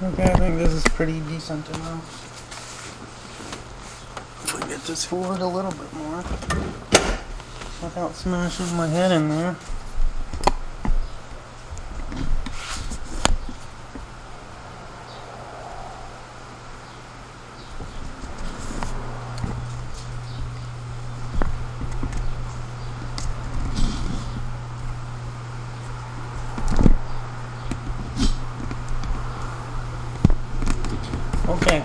Okay, I think this is pretty decent enough. If we get this forward a little bit more without smashing my head in there. Okay,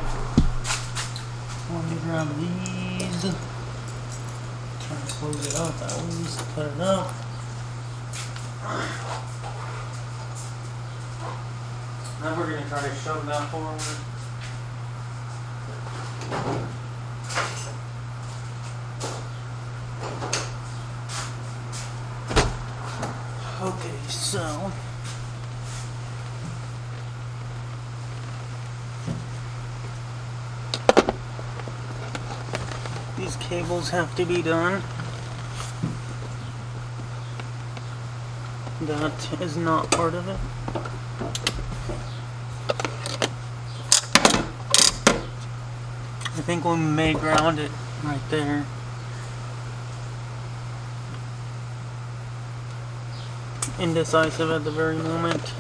let me grab these, try to close it up, at least put it up. Now we're going to try to shove that forward. Okay, so these cables have to be done. That is not part of it. I think we may ground it right there. Indecisive at the very moment.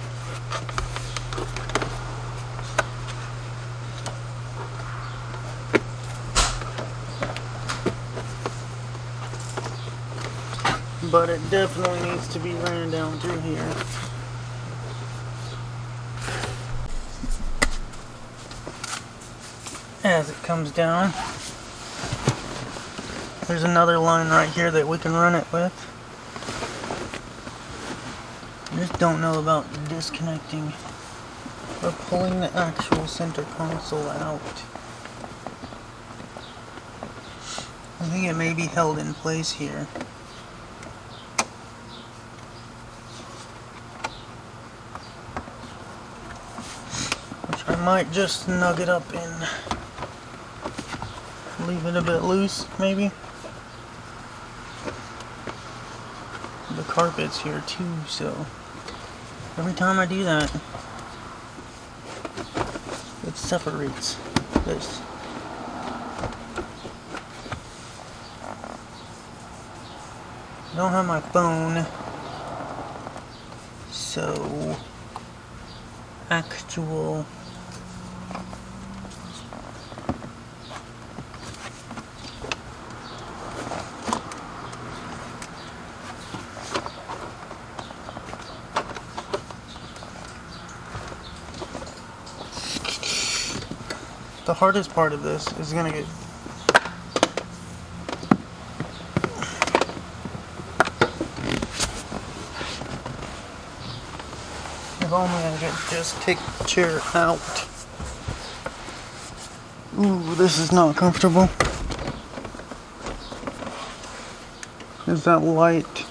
But it definitely needs to be ran down through here. As it comes down, there's another line right here that we can run it with. I just don't know about disconnecting or pulling the actual center console out. I think it may be held in place here. Which I might just snug it up and leave it a bit loose, maybe. The carpet's here too, so every time I do that, it separates this. I don't have my phone, so actual the hardest part of this is gonna get if only I could just take the chair out. Ooh, this is not comfortable. There's that light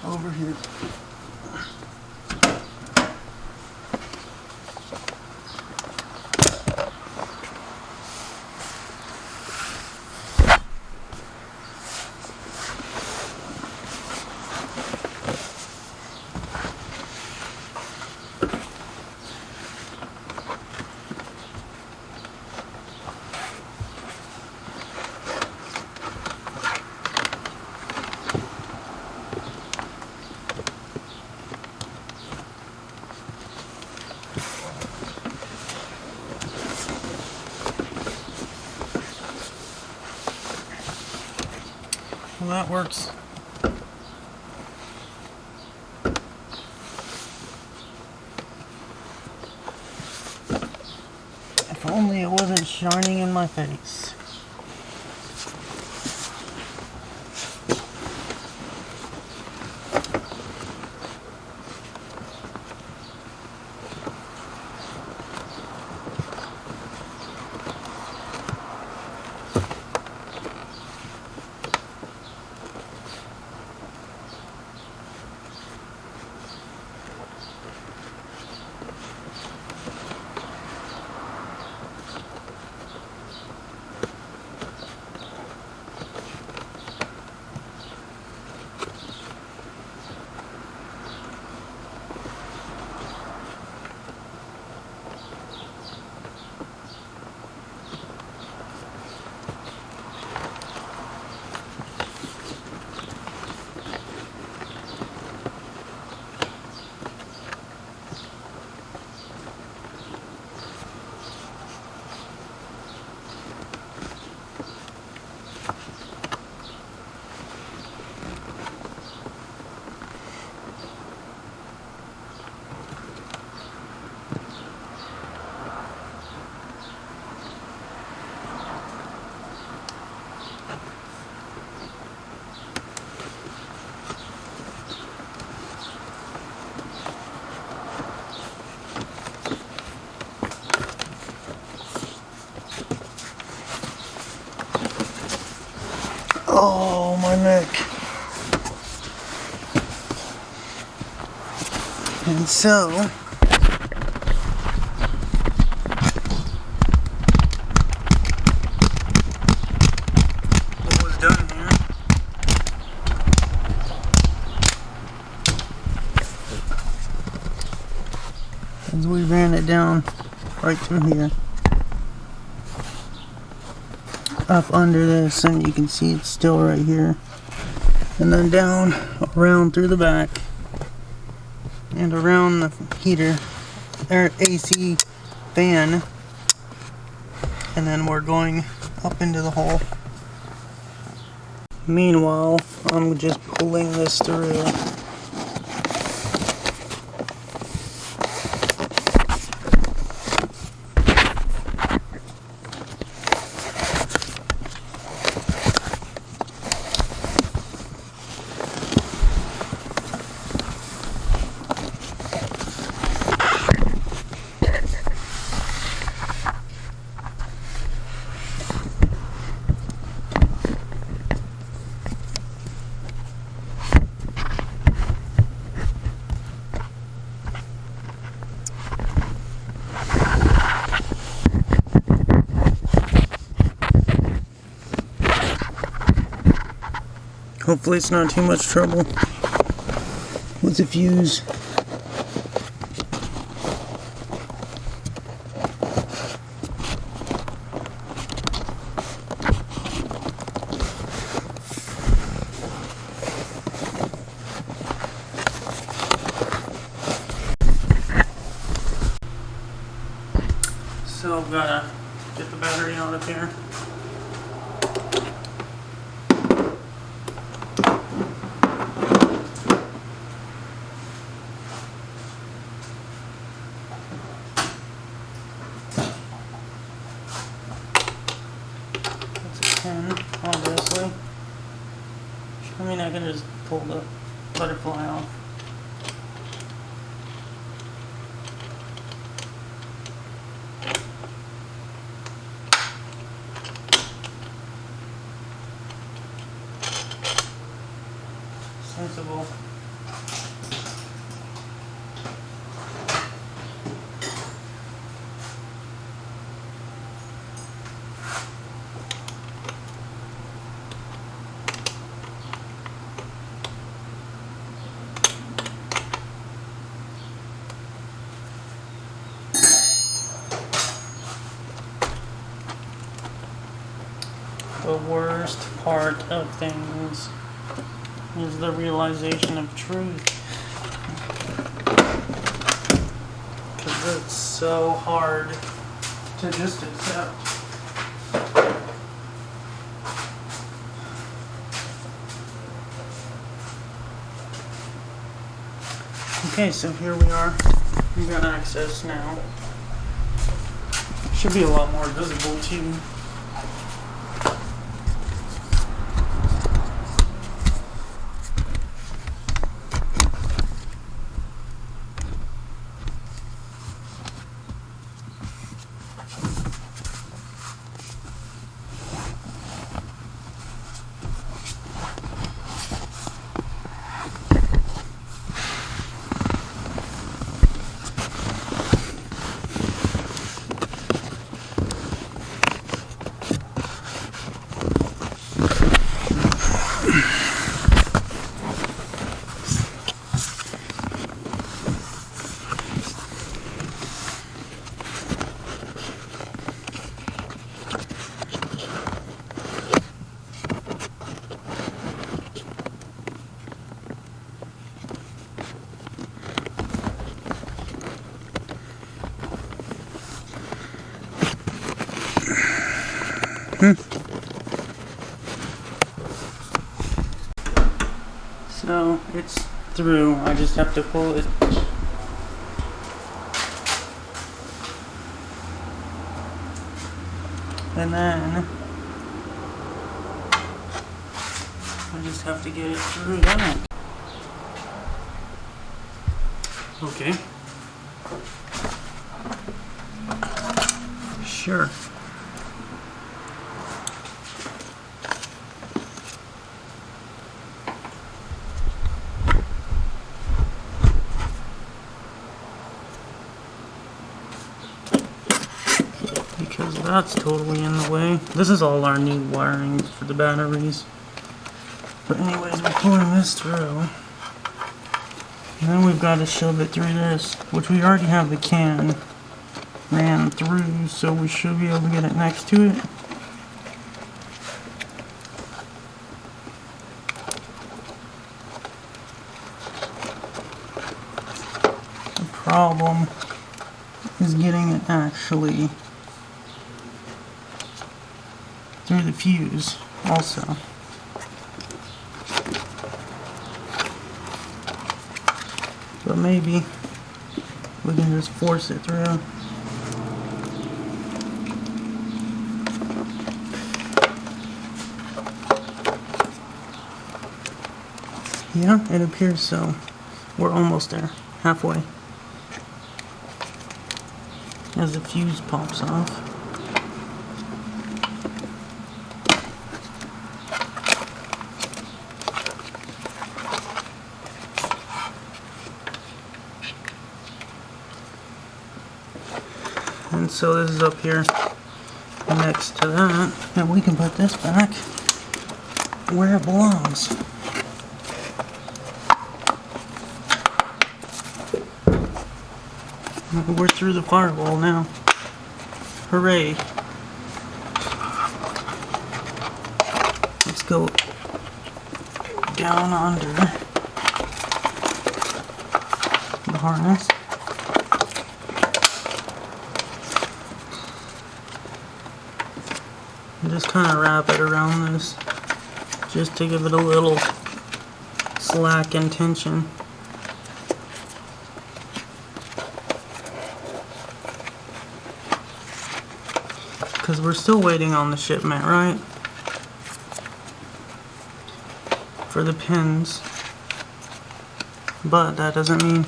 over here. Well, that works. If only it wasn't shining in my face. Oh, my neck. And so, what was done here is we ran it down right through here, up under this, and you can see it's still right here, and then down around through the back and around the heater or AC fan, and then we're going up into the hole. Meanwhile, I'm just pulling this through. Hopefully it's not too much trouble with the fuse. So I've got to get the battery out of here. Obviously. I mean, I can just pull the butterfly off. Sensible. The worst part of things is the realization of truth, because it's so hard to just accept. Okay, so here we are. We've got access now. Should be a lot more visible too. So it's through. I just have to pull it. And then I just have to get it through that. Okay. Sure. because that's totally in the way. This is all our new wiring for the batteries. But anyways, we're pulling this through. And then we've got to shove it through this, which we already have the can ran through, so we should be able to get it next to it. The problem is getting it actually through the fuse also. But maybe we can just force it through. Yeah, it appears so. We're almost there. Halfway. As the fuse pops off. And so this is up here next to that, and we can put this back where it belongs. We're through the firewall now. Hooray. Let's go down under the harness. And just kind of wrap it around this, just to give it a little slack and tension. Because we're still waiting on the shipment, right? For the pins. But that doesn't mean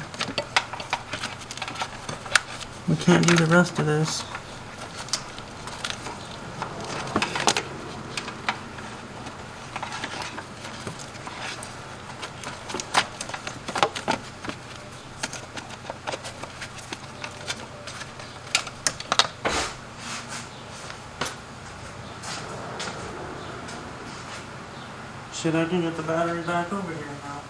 we can't do the rest of this. Shit, I can get the battery back over here now.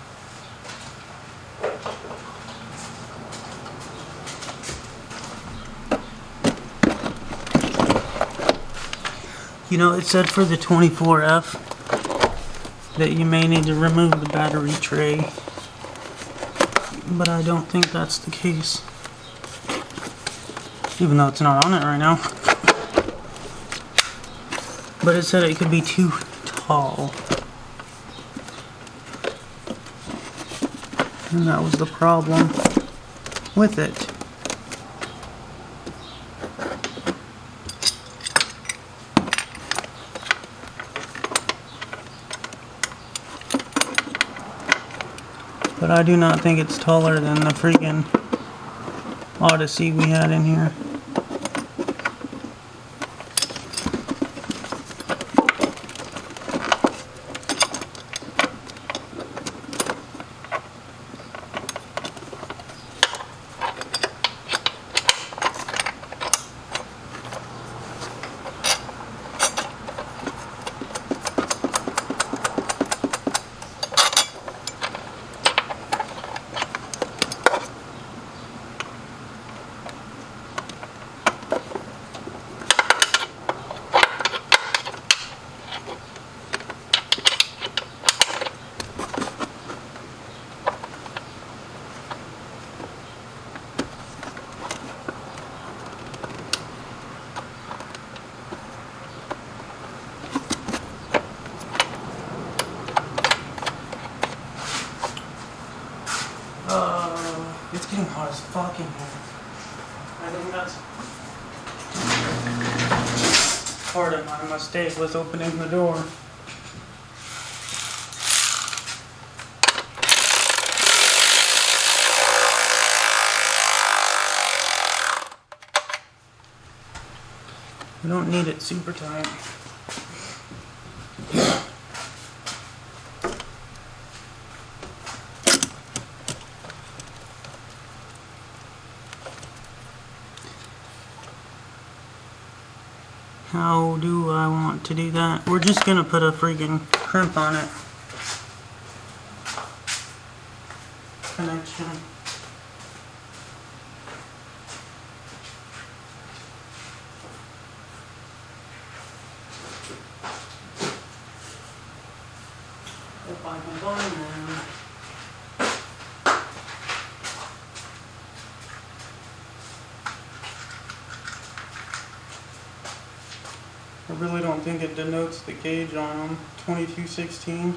You know, it said for the 24F that you may need to remove the battery tray, but I don't think that's the case. Even though it's not on it right now. But it said it could be too tall. And that was the problem with it. But I do not think it's taller than the freaking Odyssey we had in here. It's getting hot as fuck in here. I think that's part of my mistake was opening the door. We don't need it super tight. How do I want to do that? We're just gonna put a freaking crimp on it. Connection. If I can find them. I really don't think it denotes the gauge on them. 2216.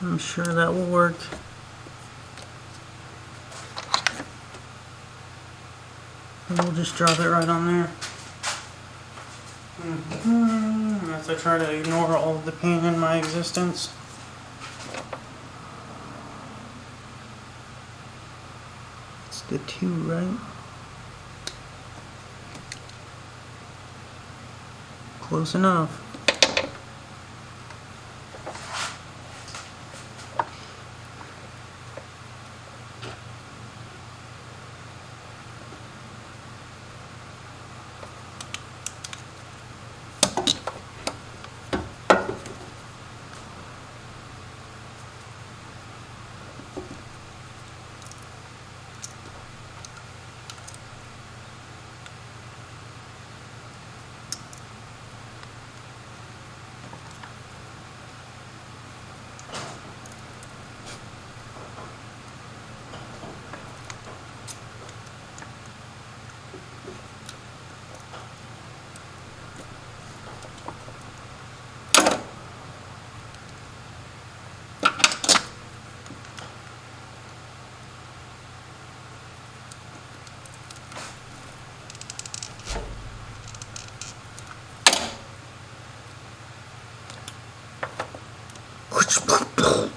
I'm sure that will work. And we'll just drop it right on there. As I try to ignore all of the pain in my existence. It's the 2, right? Close enough.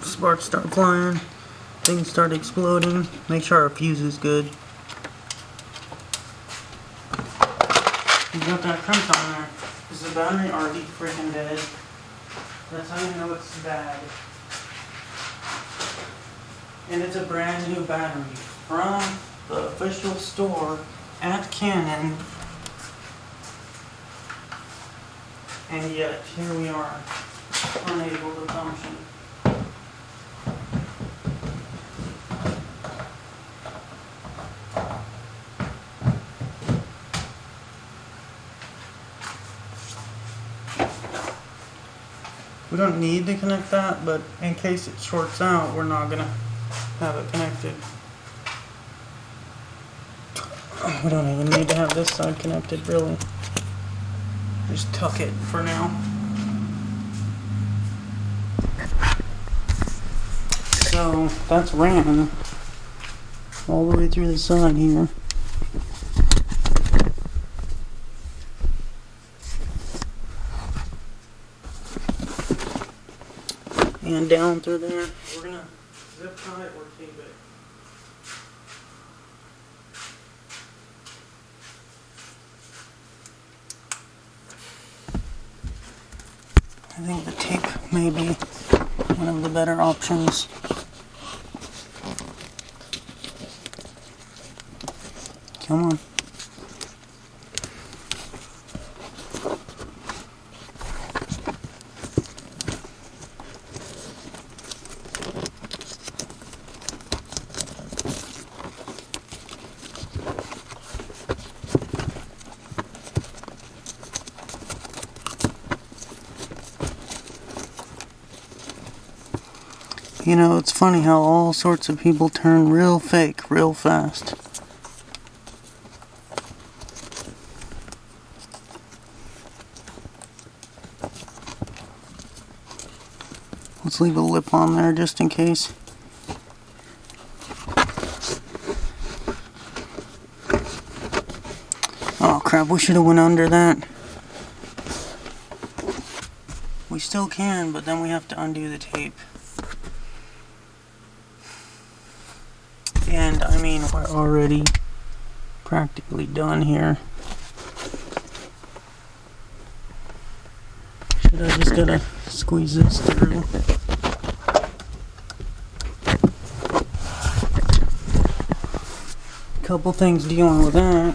Sparks start flying, things start exploding. Make sure our fuse is good. You got that crimp on there. Is the battery already freaking dead? That's how you know it's bad. And it's a brand new battery from the official store at Canon. And yet, here we are, unable to function. We don't need to connect that, but in case it shorts out, we're not going to have it connected. We don't even need to have this side connected, really. Just tuck it for now. So that's ran all the way through the side here. And down through there. We're gonna zip tie it or tape it. I think the tape may be one of the better options. Come on. You know, it's funny how all sorts of people turn real fake real fast. Let's leave a lip on there just in case. Oh crap, we should have went under that. We still can, but then we have to undo the tape. And I mean, we're already practically done here. Should I just gotta squeeze this through? Couple things dealing with that.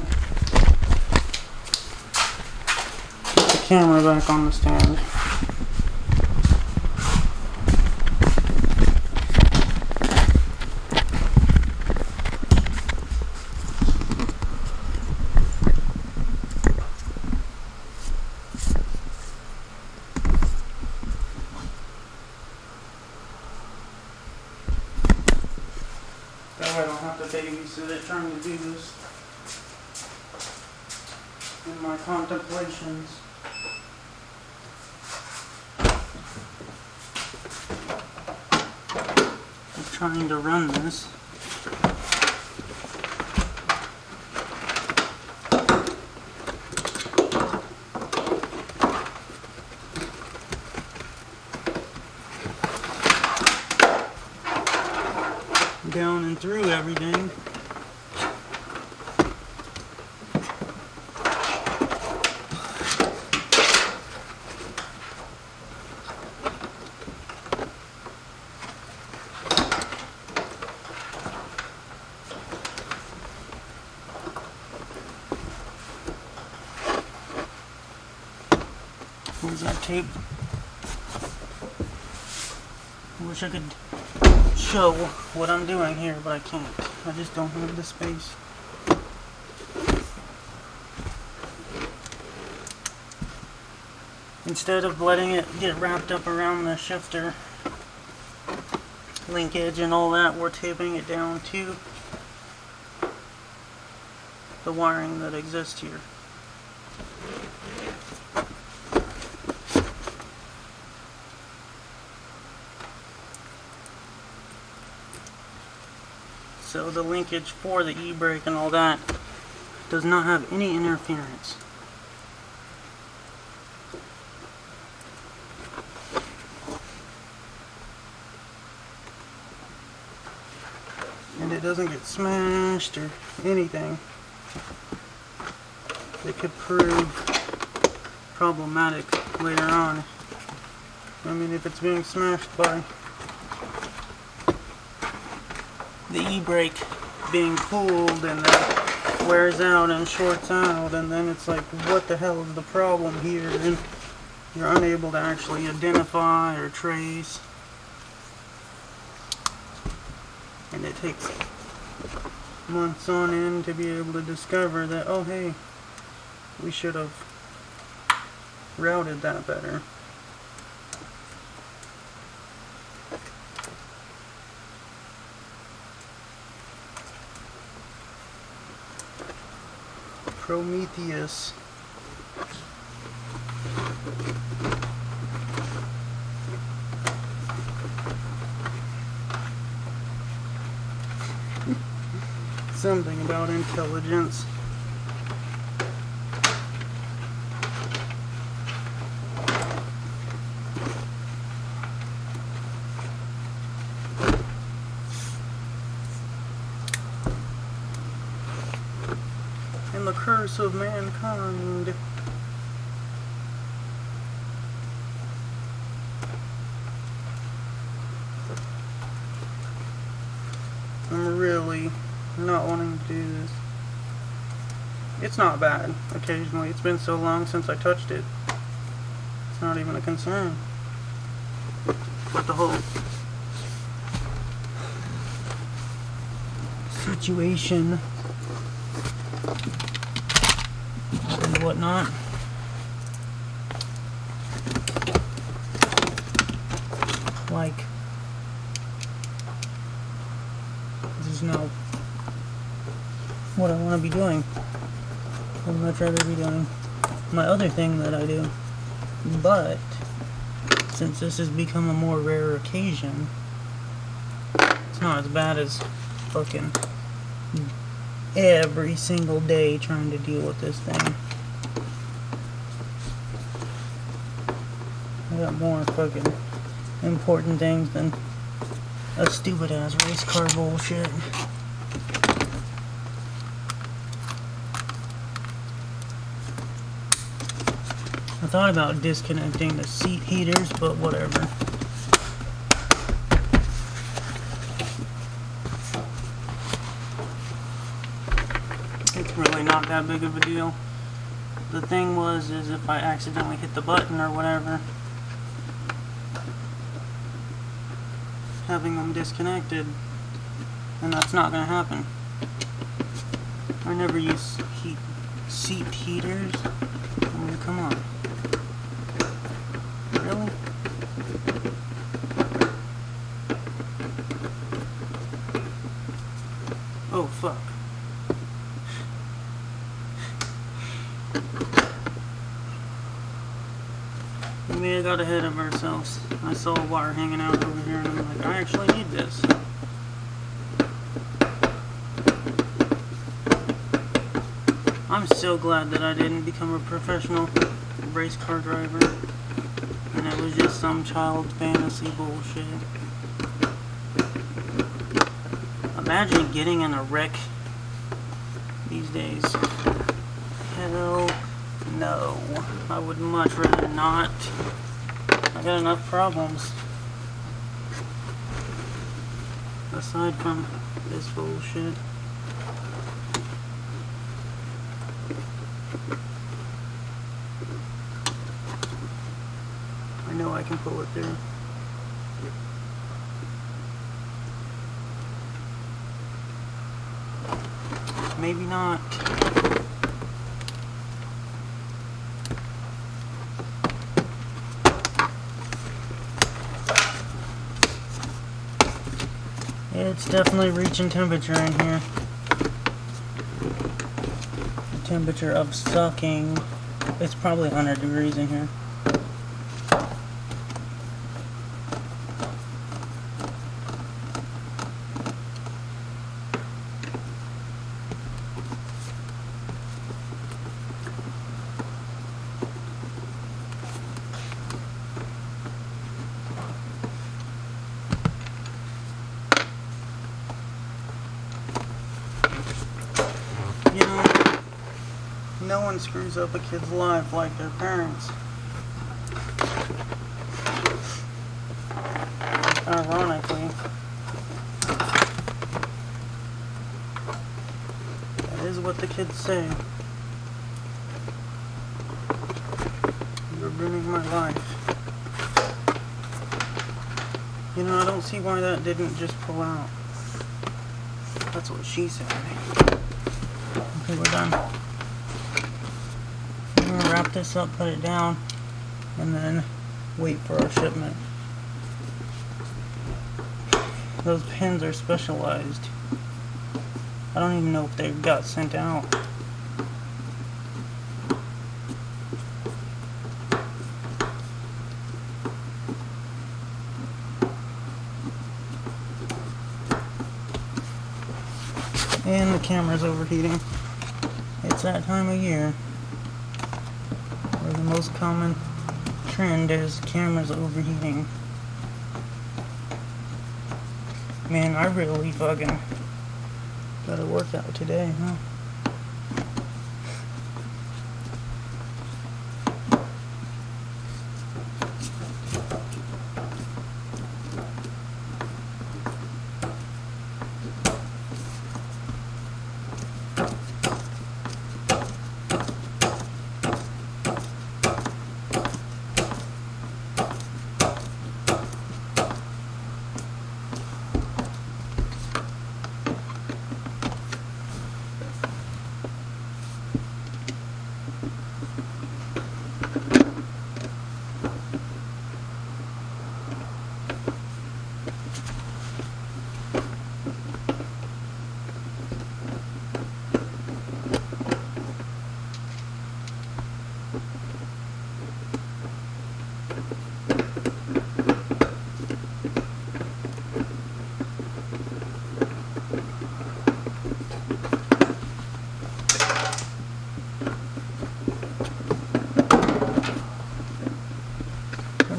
Put the camera back on the stand. That way I don't have to babysit it trying to do this in my contemplations. I'm trying to run this. Down and through everything. Where's that tape? I wish I could show what I'm doing here, but I can't. I just don't have the space. Instead of letting it get wrapped up around the shifter linkage and all that, we're taping it down to the wiring that exists here. So the linkage for the e-brake and all that does not have any interference. And it doesn't get smashed or anything that could prove problematic later on. I mean, if it's being smashed by the e-brake being pulled and then wears out and shorts out, and then it's like, what the hell is the problem here? And you're unable to actually identify or trace. And it takes months on end to be able to discover that, oh hey, we should have routed that better. Prometheus. Something about intelligence. And the curse of mankind. I'm really not wanting to do this. It's not bad occasionally. It's been so long since I touched it. It's not even a concern. But the whole situation and whatnot, like, this is not what I want to be doing. I'd much rather be doing my other thing that I do. But since this has become a more rare occasion, it's not as bad as fucking every single day trying to deal with this thing. I got more fucking important things than a stupid ass race car bullshit. I thought about disconnecting the seat heaters, but whatever. It's really not that big of a deal. The thing is if I accidentally hit the button or whatever, having them disconnected, then that's not going to happen. I never use seat heaters. I mean, come on. Really? Oh, fuck. We may have got ahead of ourselves. I saw a wire hanging out over here and I'm like, I actually need this. I'm so glad that I didn't become a professional race car driver and it was just some child fantasy bullshit. Imagine getting in a wreck these days. Hell no. I would much rather not. I got enough problems aside from this bullshit. I know I can pull it through. Maybe not. It's definitely reaching temperature in here. The temperature of sucking. It's probably 100 degrees in here. You know, no one screws up a kid's life like their parents. Ironically, that is what the kids say. You're ruining my life. You know, I don't see why that didn't just pull out. That's what she said. Okay, we're done. We're gonna wrap this up, put it down, and then wait for our shipment. Those pins are specialized. I don't even know if they got sent out. And the camera's overheating. It's that time of year where the most common trend is cameras overheating. Man, I really fucking got a workout today, huh?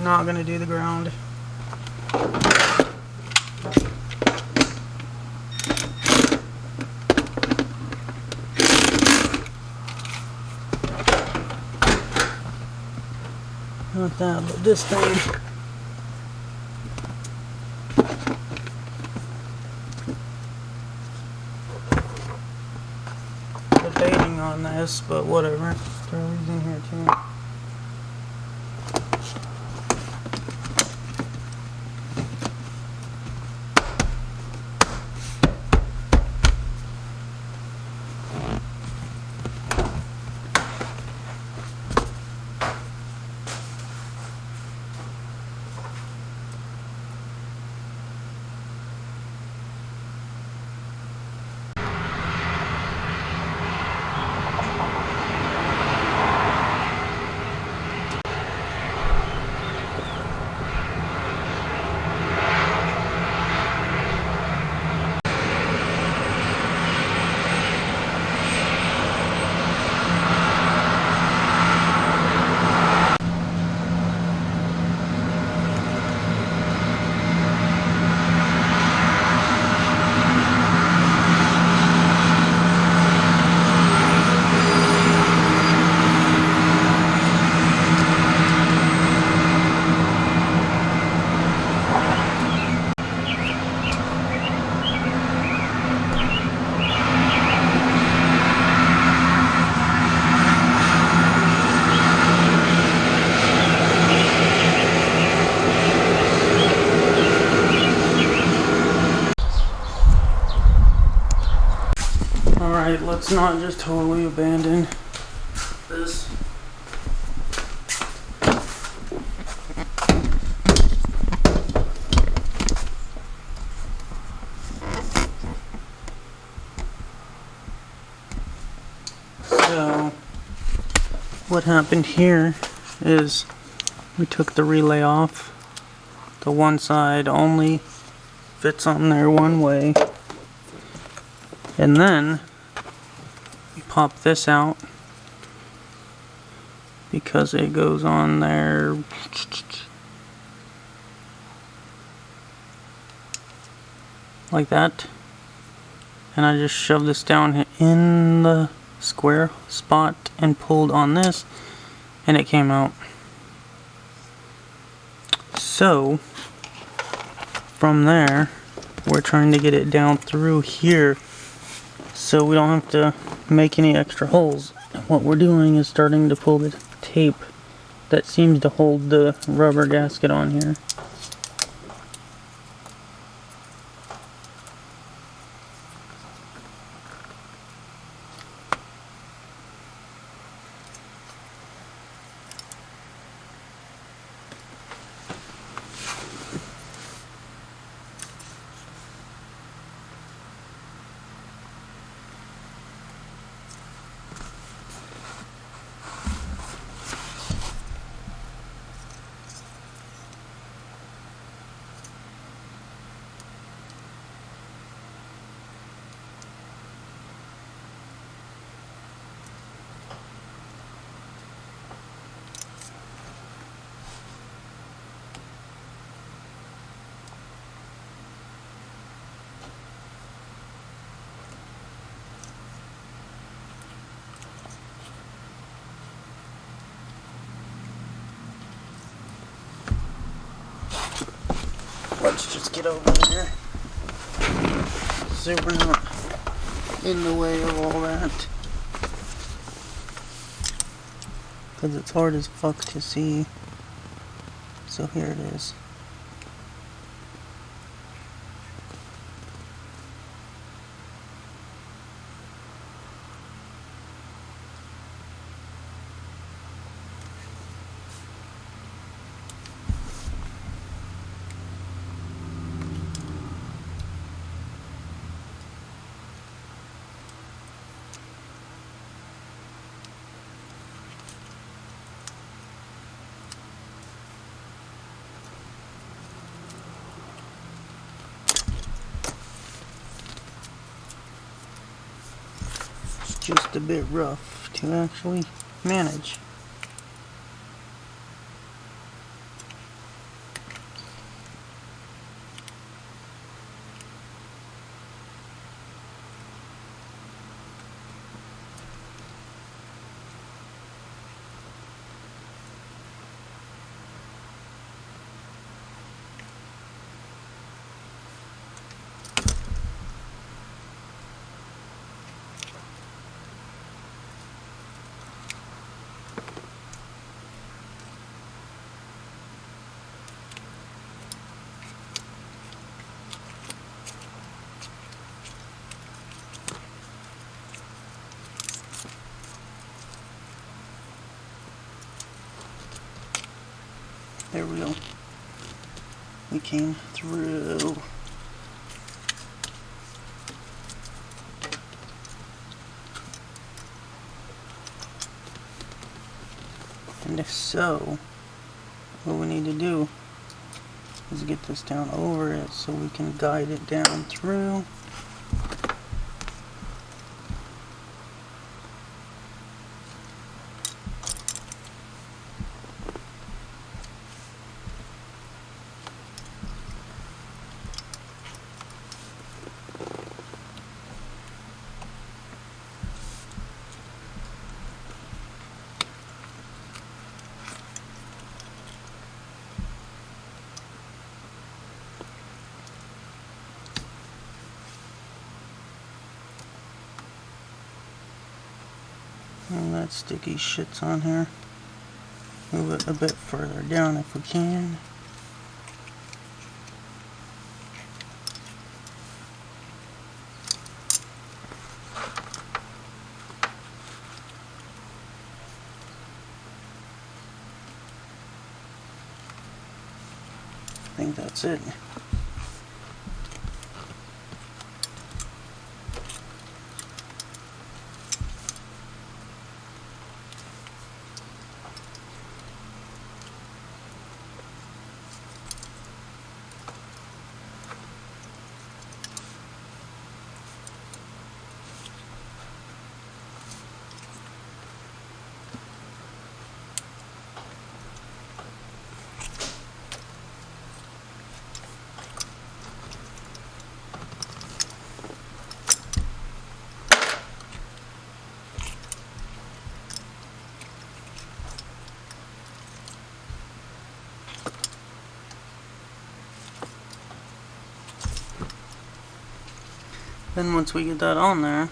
not going to do the ground. Not that, but this thing. Debating on this, but whatever. Throw these in here too. Alright, let's not just totally abandon this. So, what happened here is we took the relay off. The one side only fits on there one way. And then you pop this out because it goes on there like that. And I just shoved this down in the square spot and pulled on this, and it came out. So from there we're trying to get it down through here so we don't have to make any extra holes. What we're doing is starting to pull the tape that seems to hold the rubber gasket on here. Let's just get over here so we're not in the way of all that, because it's hard as fuck to see. So here it is. Just a bit rough to actually manage. There we go. We came through. And if so, what we need to do is get this down over it so we can guide it down through. And that sticky shit's on here. Move it a bit further down if we can. I think that's it. Then once we get that on there,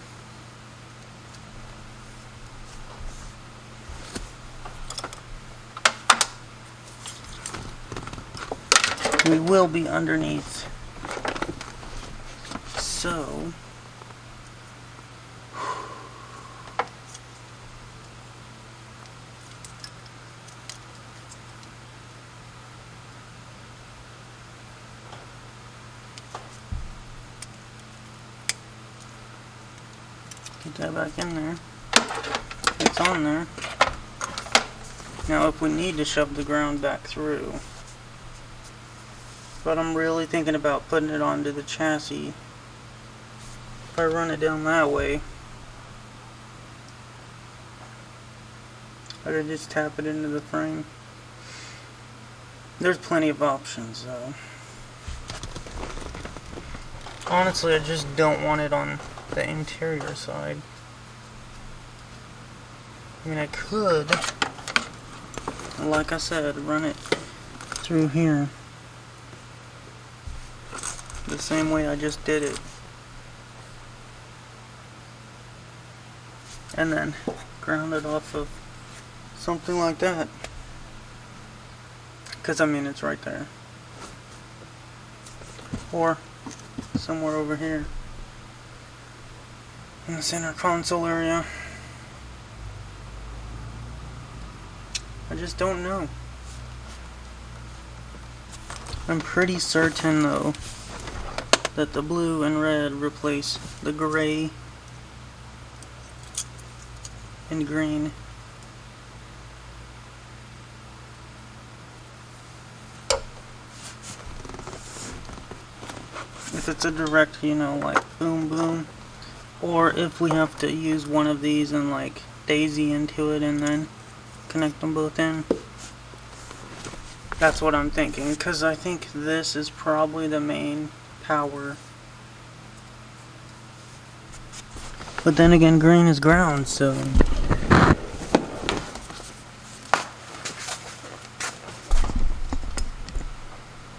we will be underneath. So get that back in there. It's on there. Now if we need to shove the ground back through, but I'm really thinking about putting it onto the chassis. If I run it down that way, I could just tap it into the frame. There's plenty of options though. Honestly, I just don't want it on the interior side. I mean, I could, like I said, run it through here the same way I just did it, and then ground it off of something like that, because I mean it's right there, or somewhere over here in the center console area. I just don't know. I'm pretty certain though that the blue and red replace the gray and green. If it's a direct, you know, like boom boom, or if we have to use one of these and like daisy into it and then connect them both in. That's what I'm thinking, because I think this is probably the main power. But then again, green is ground, so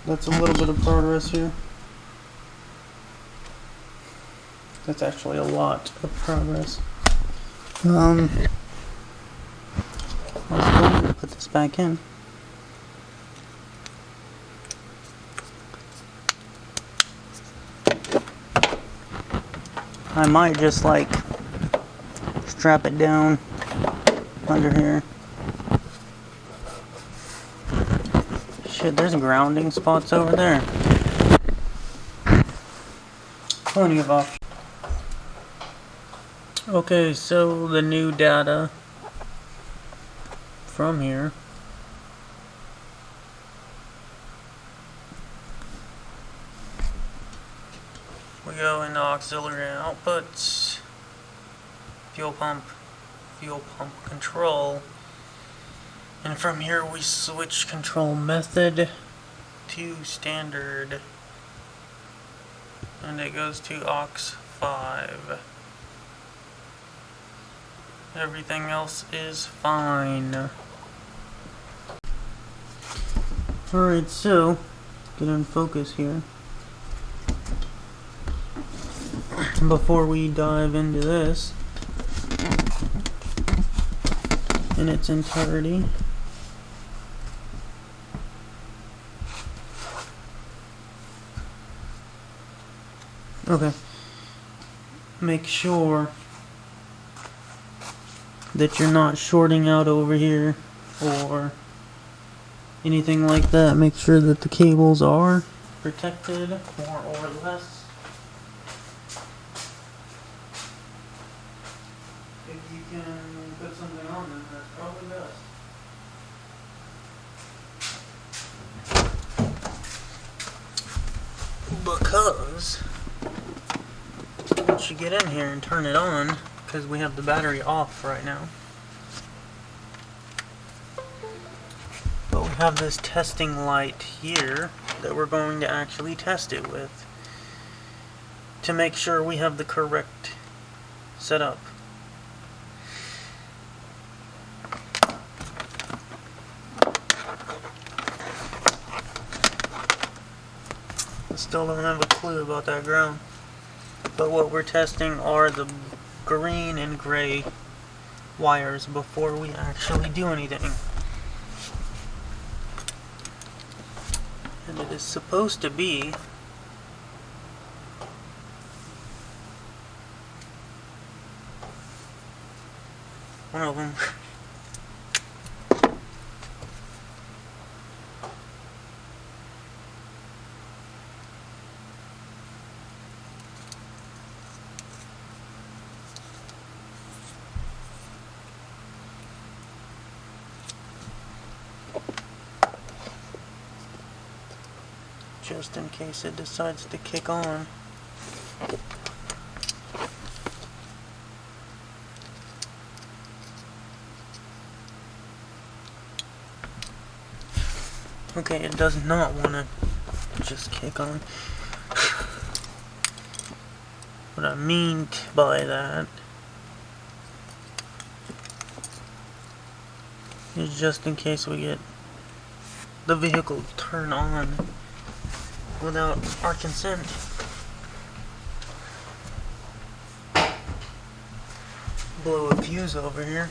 that's a little bit of progress here. That's actually a lot of progress. Let's go ahead and put this back in. I might just like strap it down under here Shit, there's grounding spots over there. Plenty of options. Okay, so the new data from here. We go into auxiliary outputs, fuel pump control, and from here we switch control method to standard, and it goes to aux 5. Everything else is fine. Alright, so get in focus here. Before we dive into this in its entirety, okay, make sure that you're not shorting out over here or anything like that. Make sure that the cables are protected, more or less. If you can put something on them, that's probably best. Because once you get in here and turn it on, because we have the battery off right now, but we have this testing light here that we're going to actually test it with to make sure we have the correct setup. I still don't have a clue about that ground, but what we're testing are the green and gray wires before we actually do anything. And it is supposed to be one of them. Just in case it decides to kick on. Okay, it does not want to just kick on. What I mean by that is just in case we get the vehicle to turn on without our consent. Blow a fuse over here.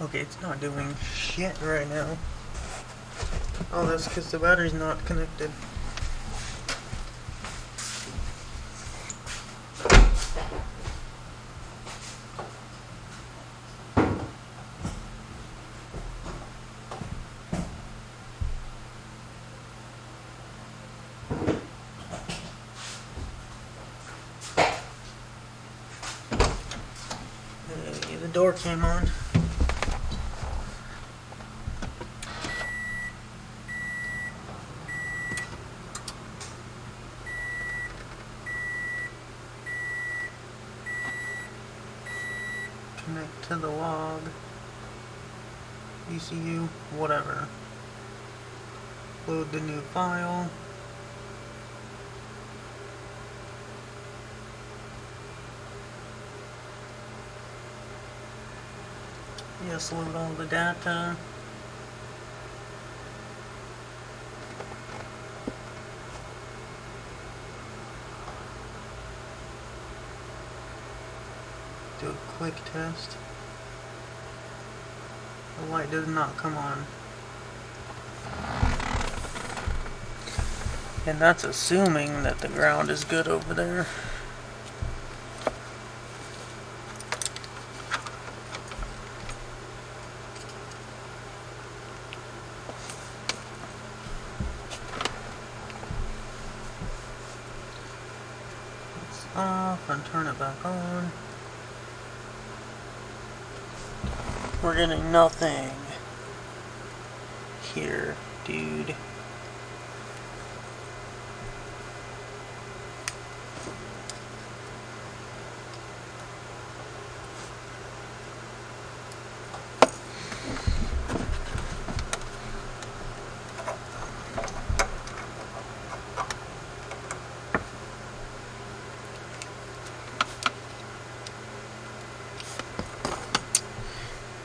Okay, it's not doing shit right now. Oh, that's because the battery's not connected. The door came on. Connect to the log, ECU, whatever. Load the new file. Yes, load all the data. Do a quick test. The light does not come on. And that's assuming that the ground is good over there. that back on. We're getting nothing here, dude.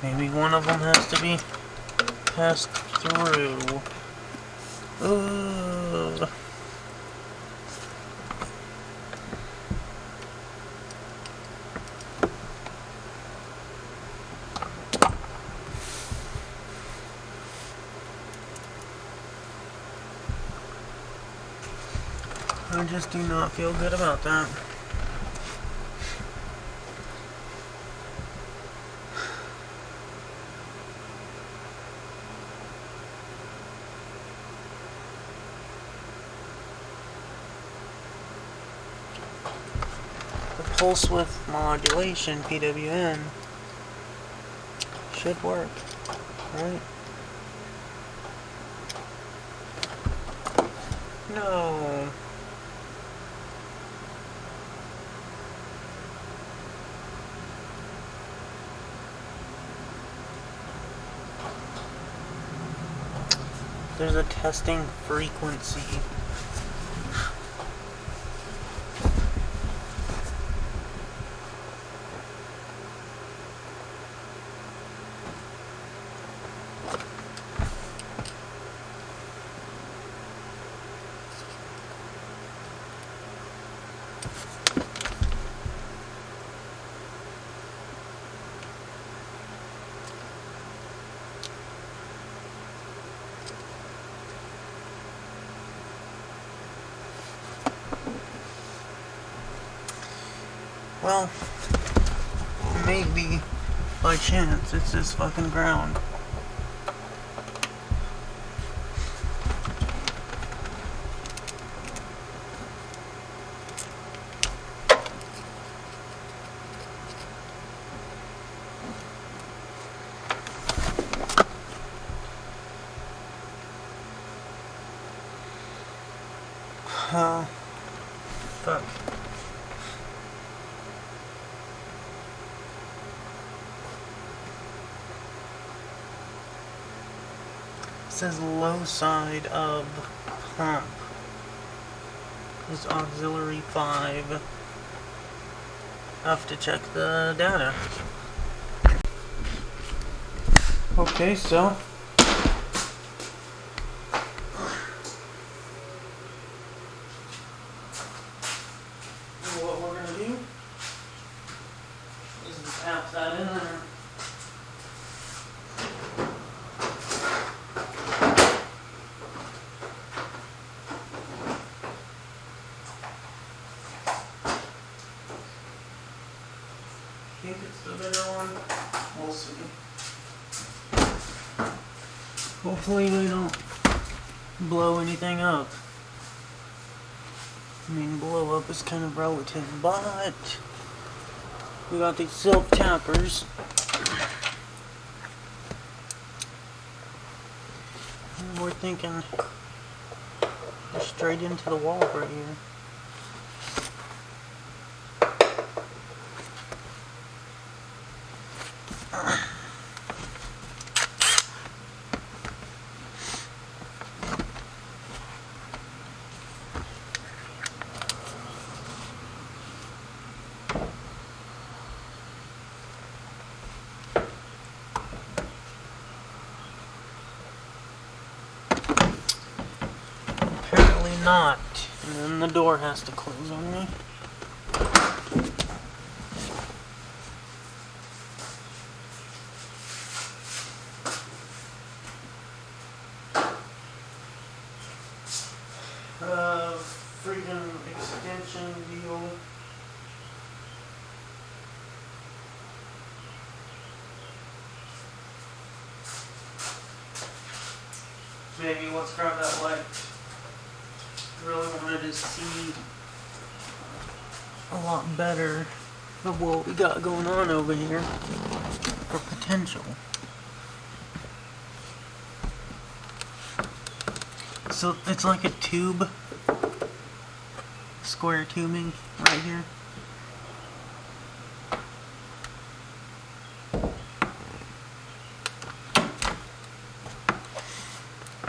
Maybe one of them has to be passed through. Ugh. I just do not feel good about that. Pulse-Width Modulation, PWM, should work, right? No. There's a testing frequency. Well, maybe by chance it's this fucking ground. Fuck. It says low side of pump is auxiliary 5. I have to check the data. Okay, so what we're gonna do is tap that in there. I think it's the bigger one. We'll see. Hopefully we don't blow anything up. I mean, blow up is kind of relative, but we got these silk tappers. And we're thinking straight into the wall right here. Not, and then the door has to close on me. Freaking extension deal. Maybe let's grab that light. Really wanted to see a lot better of what we got going on over here for potential. So it's like a tube, square tubing right here.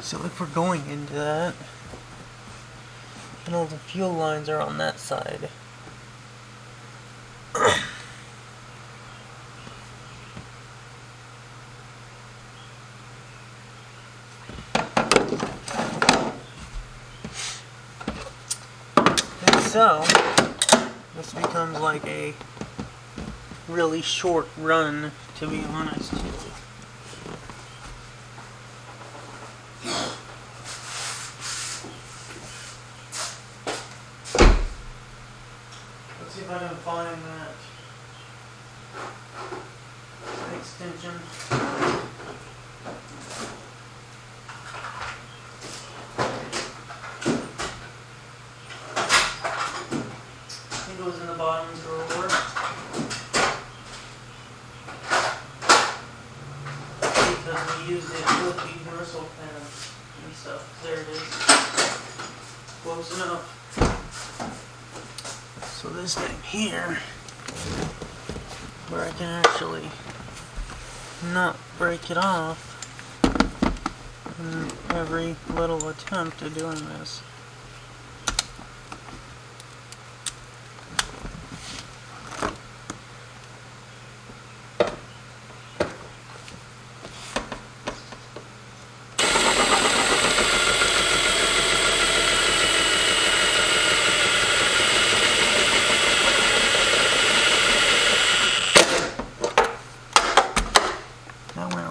So if we're going into that, and all the fuel lines are on that side. So, this becomes like a really short run, to be honest. Let's see if I can find that extension. It goes in the bottom drawer. Because we used it with the bristle pads and stuff. There it is. Close enough. So this thing here, where I can actually not break it off in every little attempt at doing this.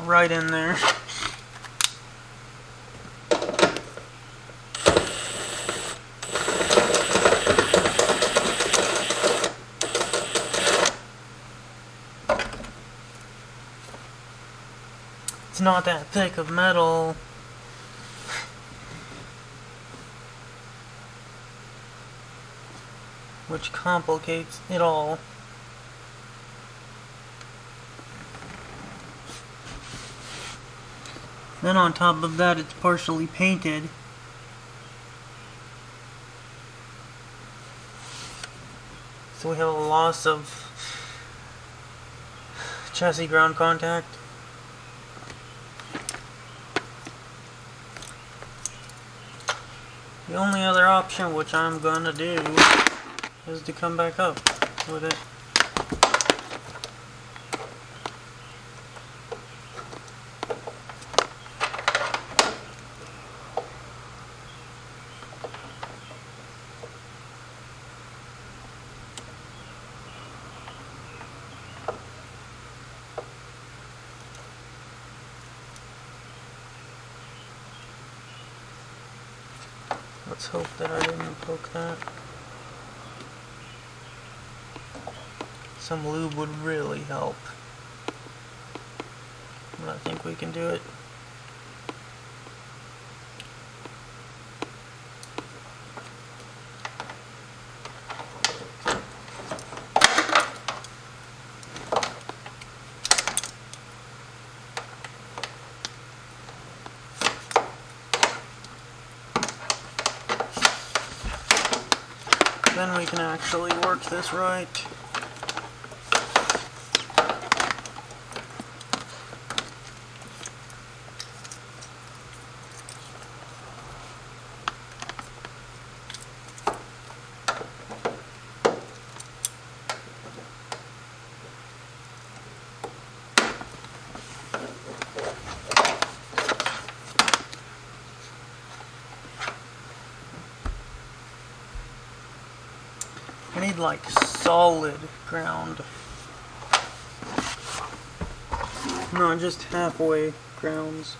Right in there. It's not that thick of metal. Which complicates it all. Then on top of that, it's partially painted. So we have a loss of chassis ground contact. The only other option, which I'm gonna do, is to come back up with it. Let's hope that I didn't poke that. Some lube would really help. But I think we can do it. Then we can actually work this right. I need like solid ground, not just halfway grounds.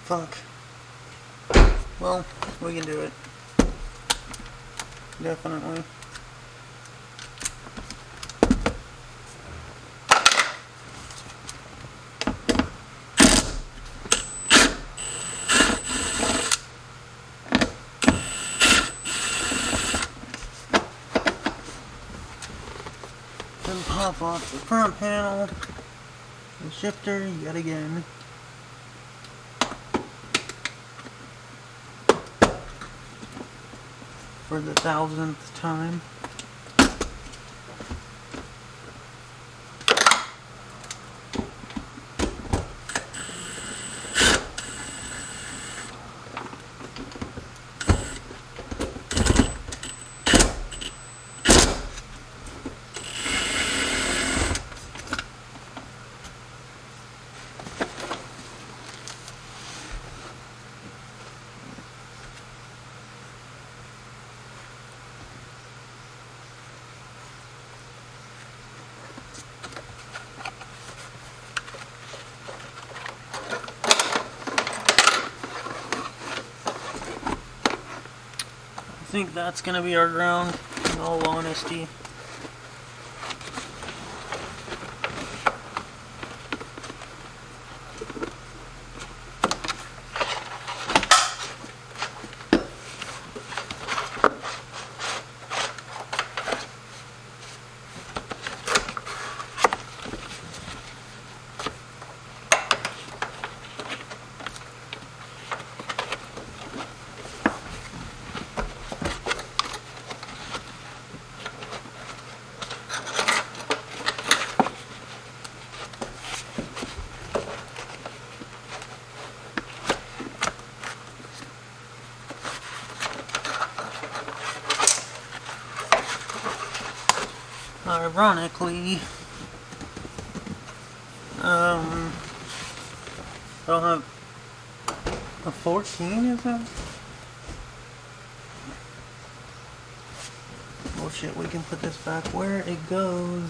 Fuck. Well, we can do it. Definitely. Then pop off the front panel. The shifter yet again. For the 1000th time. I think that's going to be our ground, in all honesty. Ironically, I don't have a 14, is that? Oh shit, we can put this back where it goes.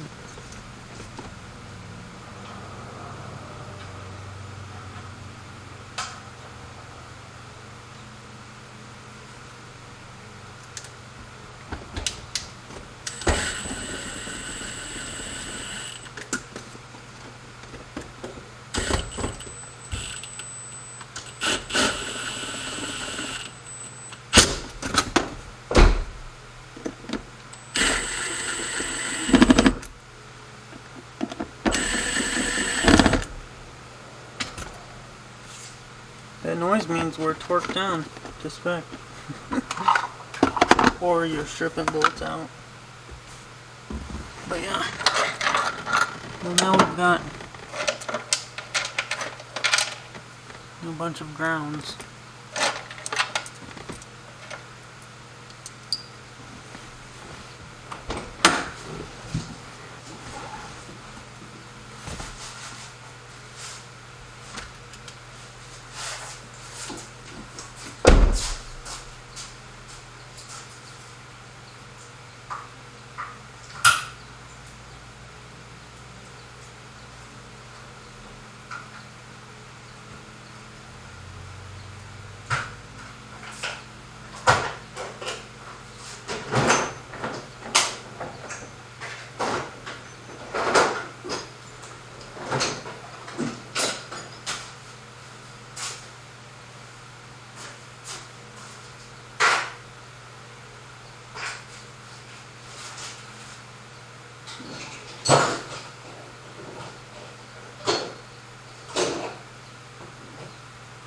That noise means we're torqued down to spec. Or you're stripping bolts out. But yeah. Well, now we've got a bunch of grounds.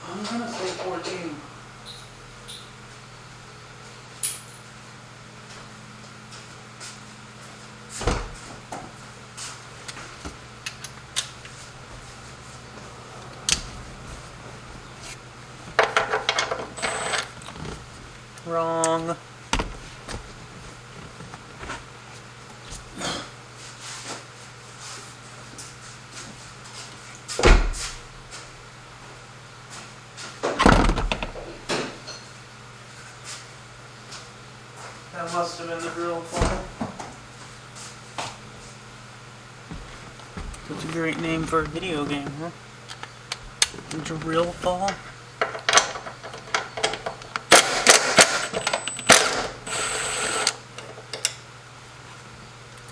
I'm gonna say 14. Wrong. That must have been the drill fall. Such a great name for a video game, huh? Drill fall?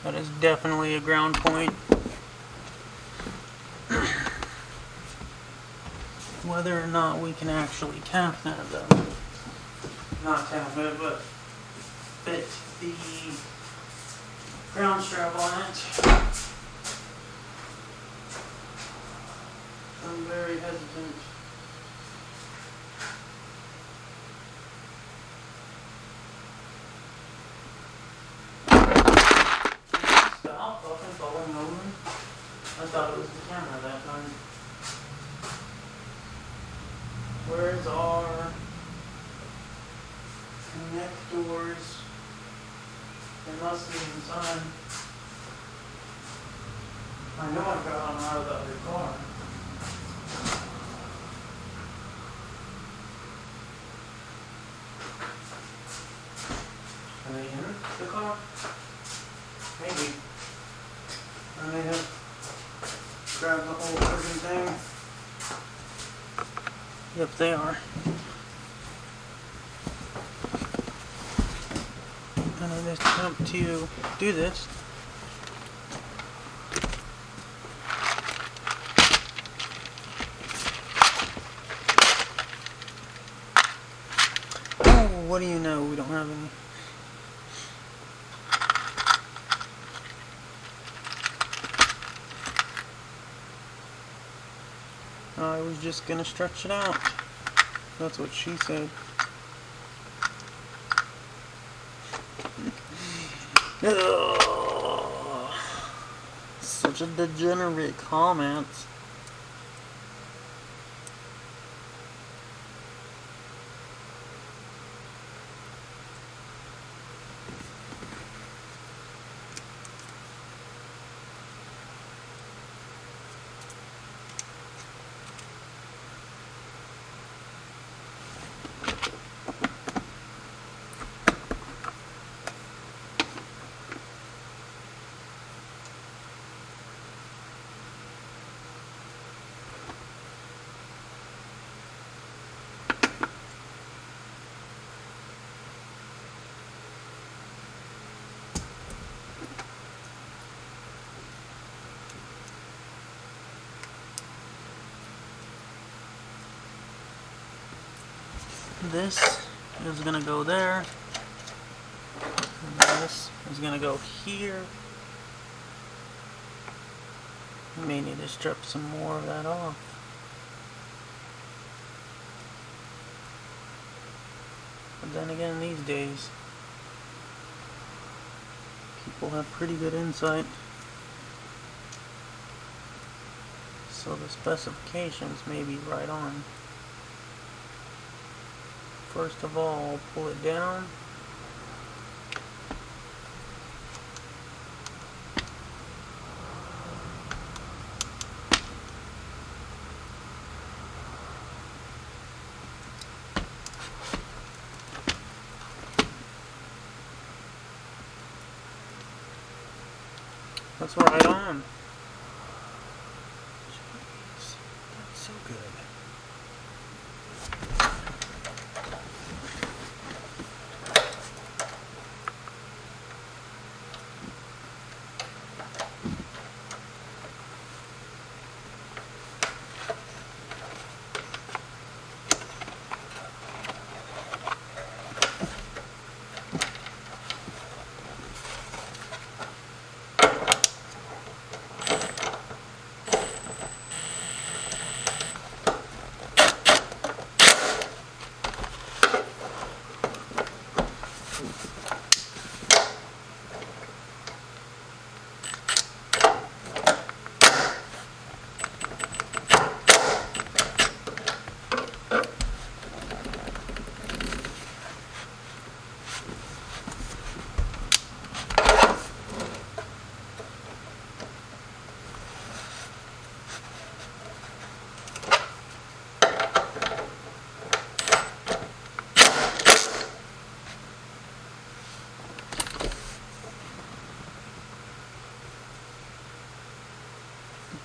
That is definitely a ground point. Whether or not we can actually tap that though. Not tap it, but fit the ground strap on it. I'm very hesitant. Stop fucking falling over. I thought it was the camera that time. Where's our connectors? They must be inside. I know I got them out of the other car. Are they in the car? Maybe. I may have grabbed the whole freaking thing. Yep, they are. And I just attempt to do this. Oh, what do you know? We don't have any. I was just gonna stretch it out. That's what she said. Ugh. Such a degenerate comment. This is gonna go there, and this is gonna go here. We may need to strip some more of that off. But then again, these days, people have pretty good insight. So the specifications may be right on. First of all, pull it down. That's right on. Jeez, that's so good.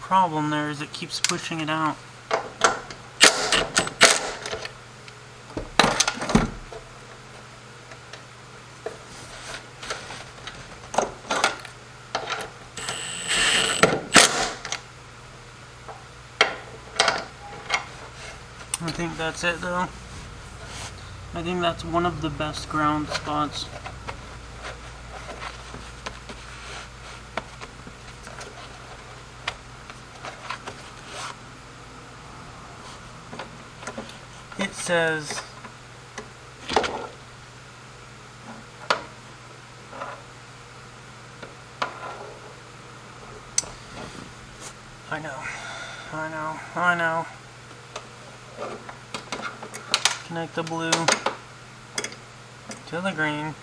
Problem there is it keeps pushing it out. that's it though. I think that's one of the best ground spots. It says I know. Connect the blue to the green.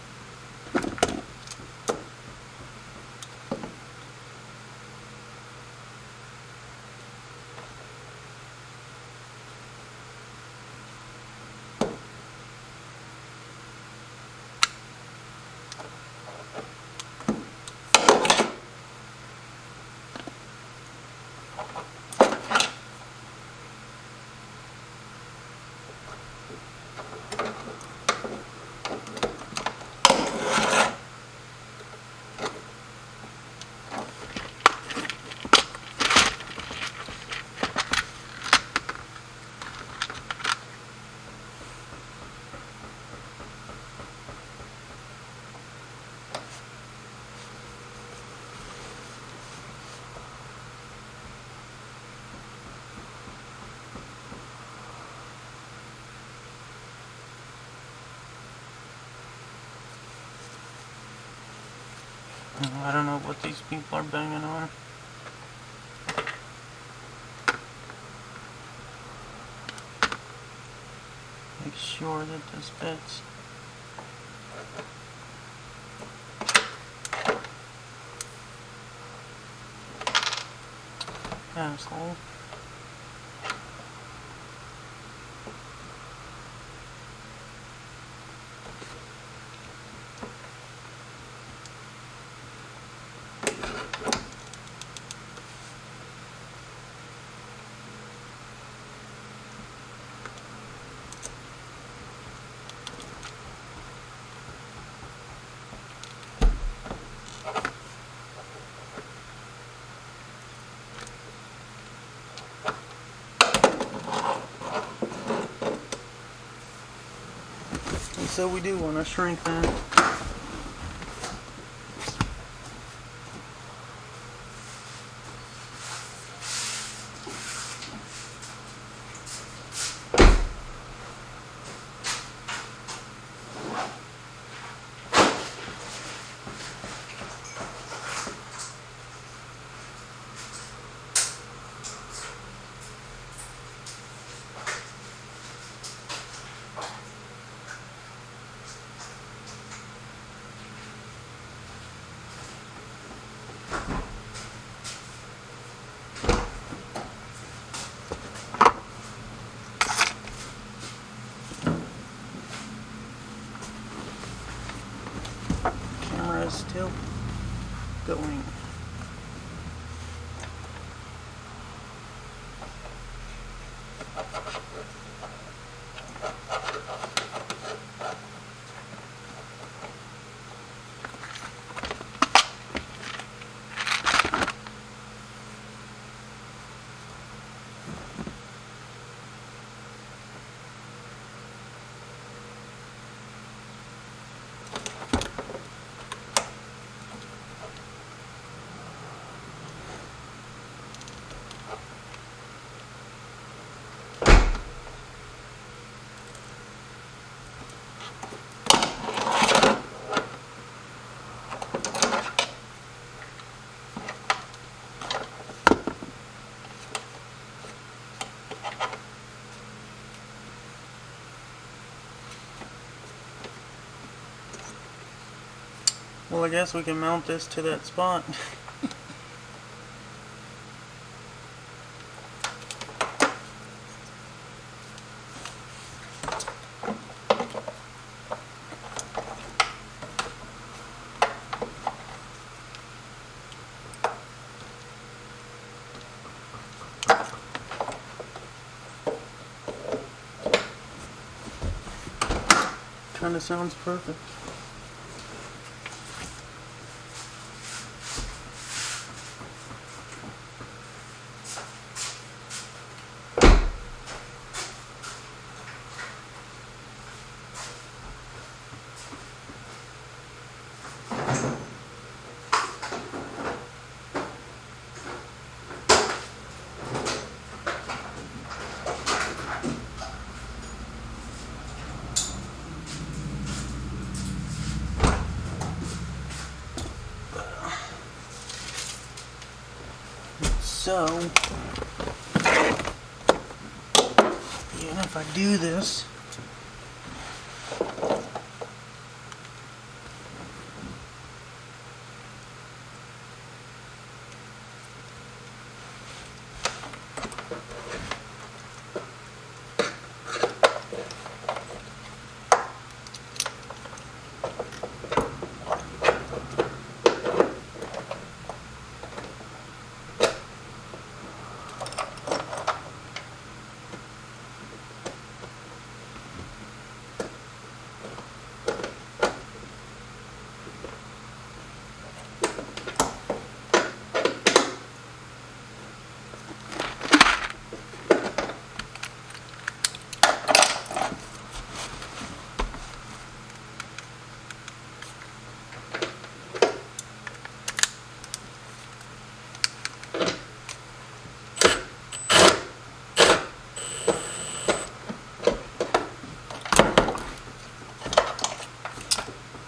I don't know what these people are banging on. Make sure that this fits. Asshole. So we do want to shrink that. Camera is still going. Well, I guess we can mount this to that spot. Kinda sounds perfect. So, even if I do this,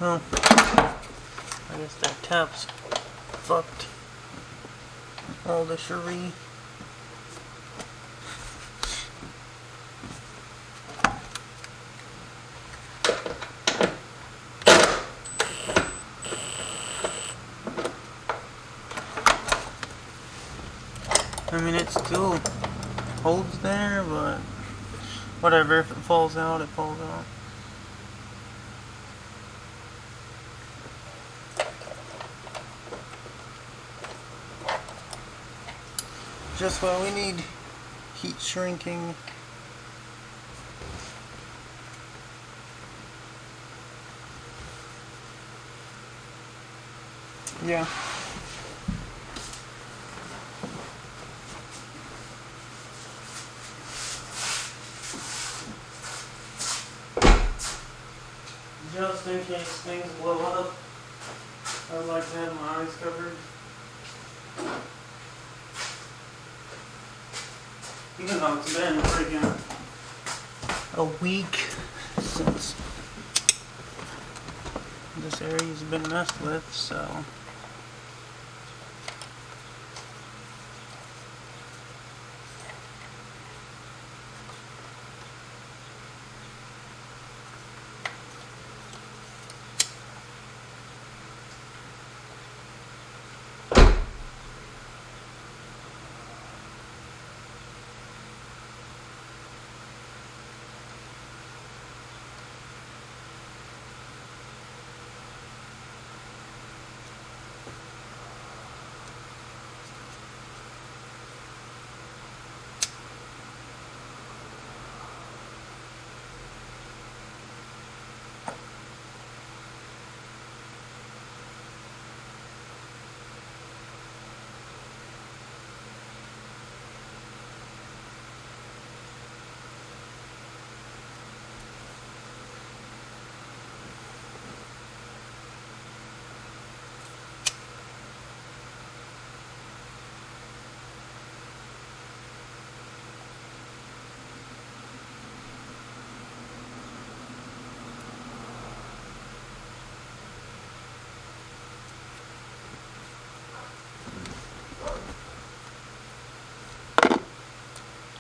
well, I guess that tap's fucked. All the cherie. I mean, it still holds there, but whatever. If it falls out, it falls out. Just what we need. Heat shrinking. Yeah. Just in case things blow up, I would like to have my eyes covered. Even though it's been freaking a week since this area's been messed with, so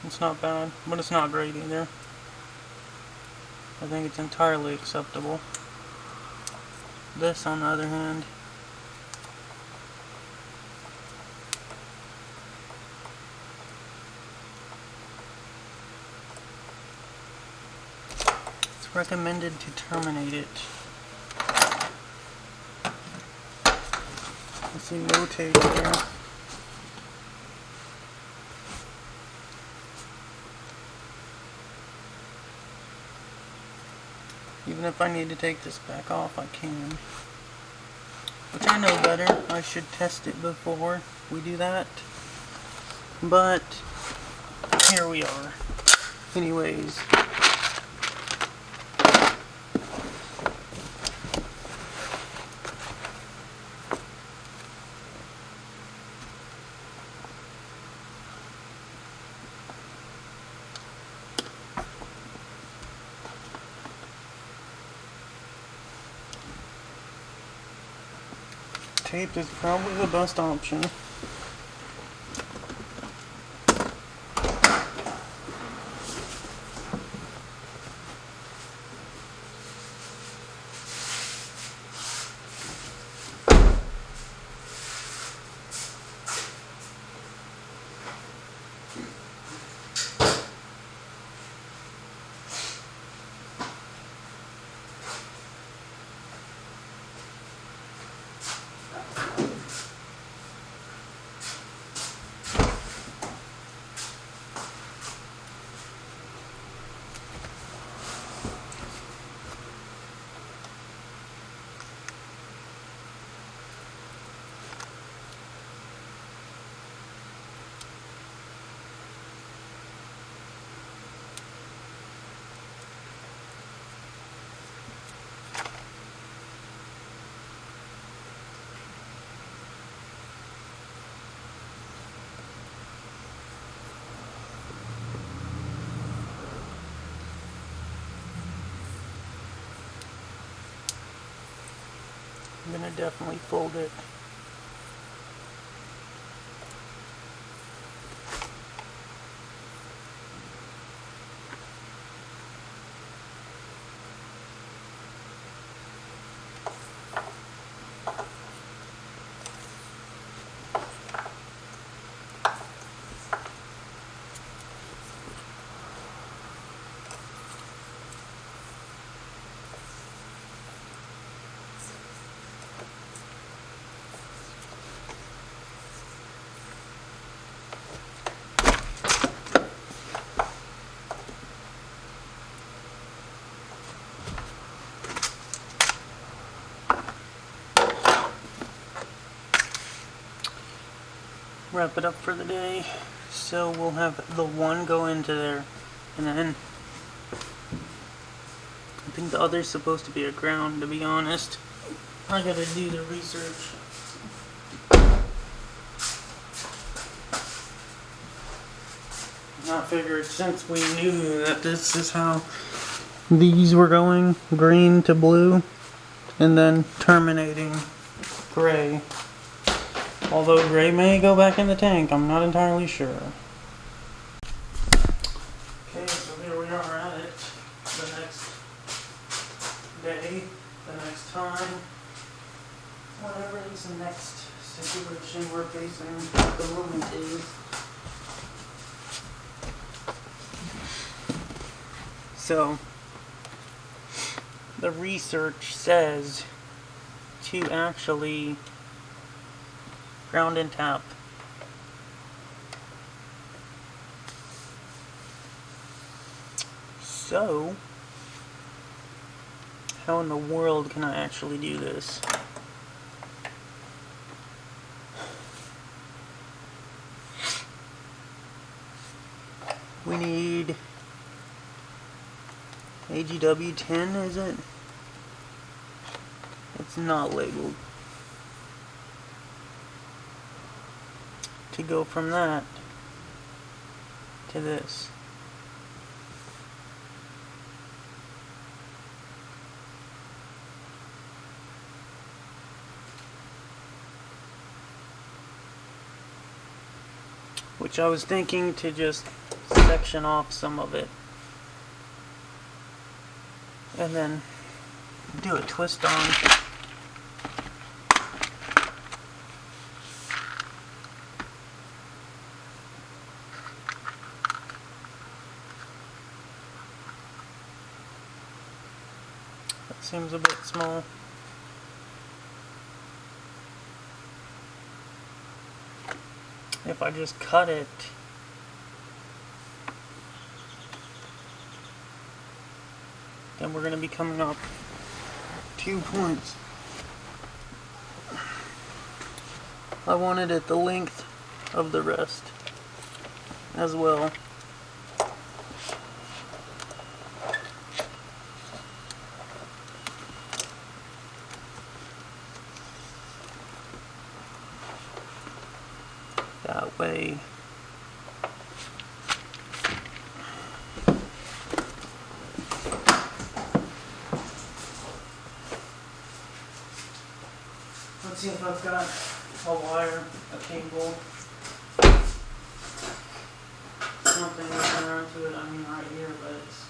it's not bad, but it's not great either. I think it's entirely acceptable. This, on the other hand, it's recommended to terminate it. I see no tape here. Even if I need to take this back off, I can. Which I know better. I should test it before we do that. But here we are. Anyways. Tape is probably the best option. I'm gonna definitely fold it. Wrap it up for the day. So we'll have the one go into there, and then I think the other's supposed to be a ground, to be honest. I gotta do the research. I figured since we knew that this is how these were going, green to blue, and then terminating gray. Although gray may go back in the tank, I'm not entirely sure. Okay, so here we are at it. The next day, the next time, whatever is the next situation we're facing at the moment is. So, the research says to actually ground and tap. So, how in the world can I actually do this? We need AGW 10, is it? It's not labeled. To go from that to this. Which I was thinking to just section off some of it and then do a twist on. Seems a bit small. If I just cut it, then we're going to be coming up 2 points. I wanted it the length of the rest as well. That way let's see if I've got a wire, a cable, something to run around to it. I mean right here, but it's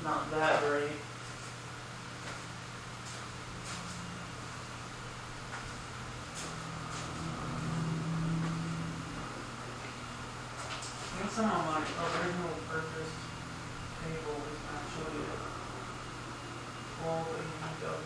not that great. Some of my original purchased cable is actually all AEW.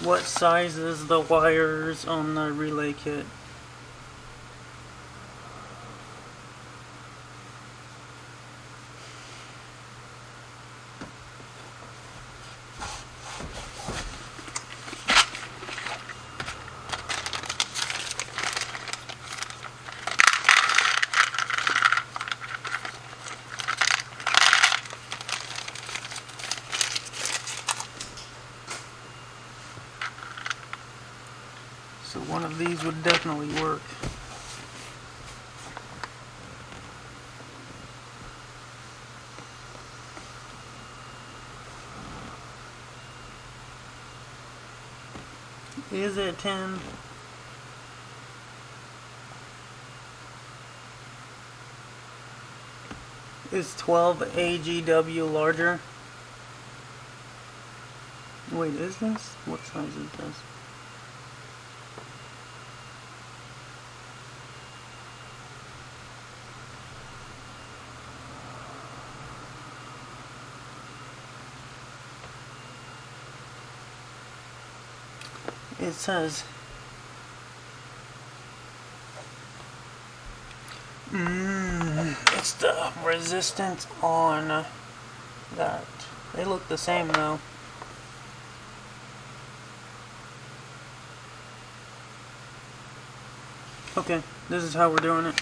What size is the wires on the relay kit? One of these would definitely work. Is it 10? Is 12 AGW larger? Wait, is this? What size is this? It says it's the resistance on that. They look the same though. Okay, this is how we're doing it.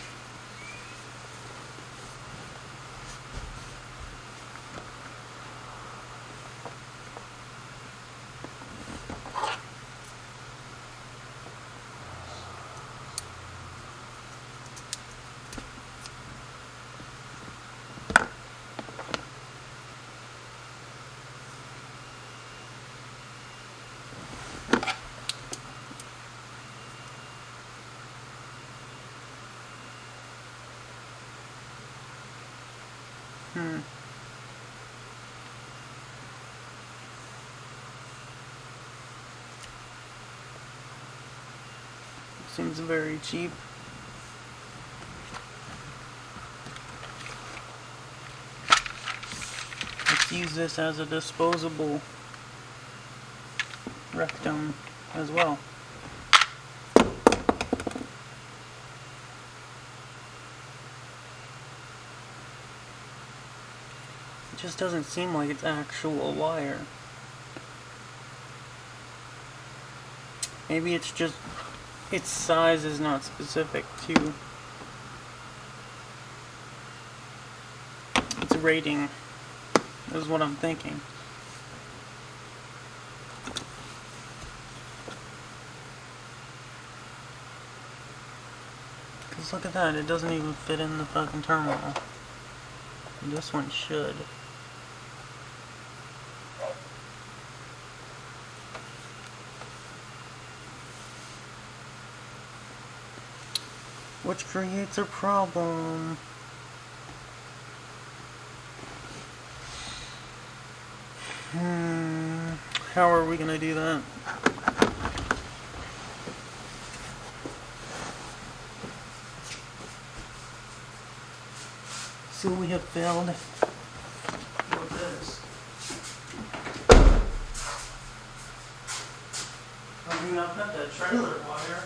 Seems very cheap. Let's use this as a disposable rectum as well. It just doesn't seem like it's actual wire. Maybe it's just its size is not specific to its rating, is what I'm thinking. Because look at that, it doesn't even fit in the fucking terminal. This one should. Which creates a problem. How are we gonna do that? So we have failed with this. I mean, I've got that trailer wire.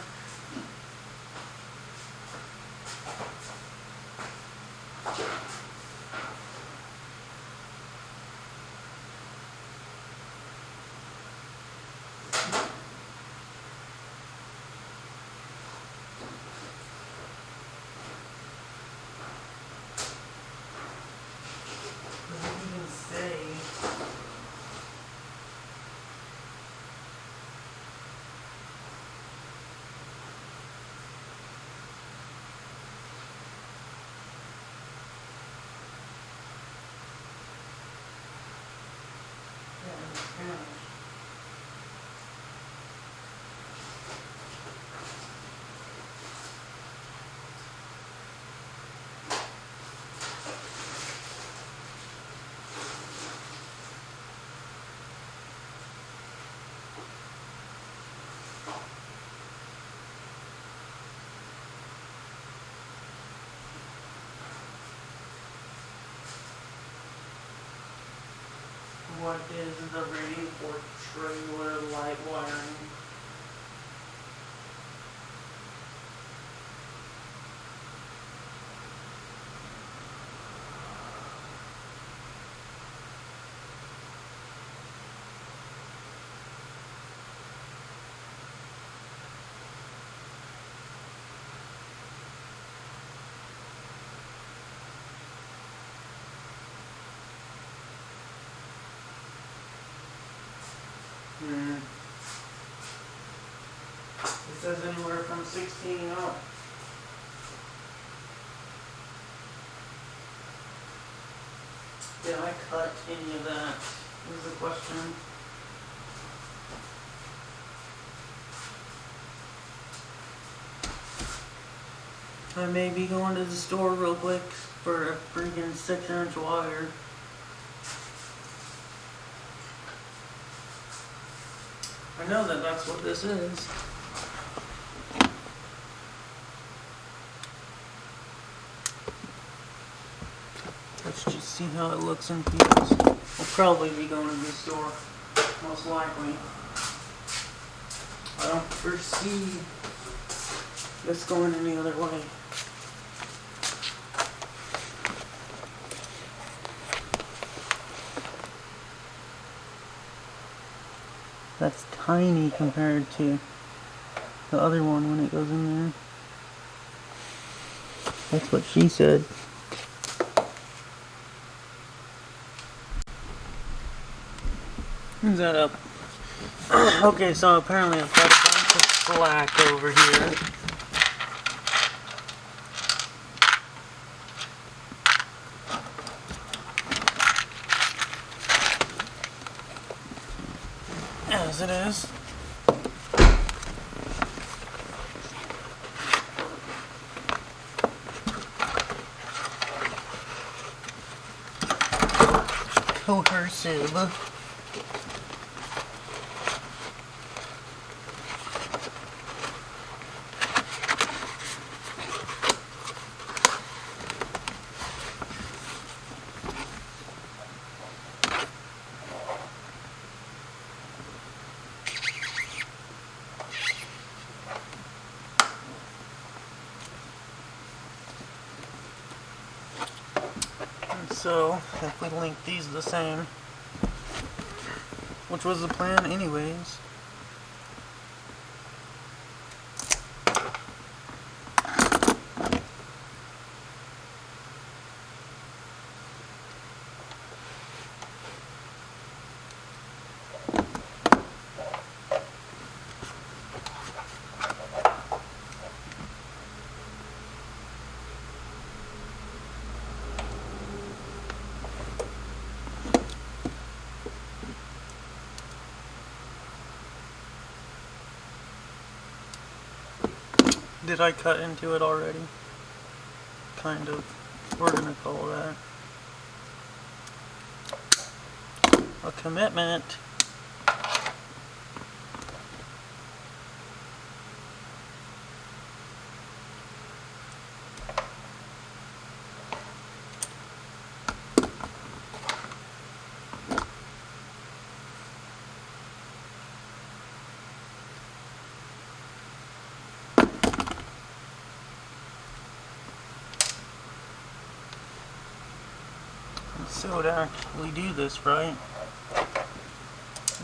What is the rating for trailer light wiring? says anywhere from 16 up. Did I cut any of that? Is the question. I may be going to the store real quick for a freaking 6-inch wire. I know that that's what this is. Let's just see how it looks and feels. We'll probably be going to the store, most likely. I don't foresee this going any other way. That's tiny compared to the other one when it goes in there. That's what she said. Who's that up? Okay, so apparently I've got a bunch of slack over here. As it is. Coercive. So, if we link these the same, which was the plan anyways. Did I cut into it already? Kind of. We're gonna call that a commitment. So to actually do this right,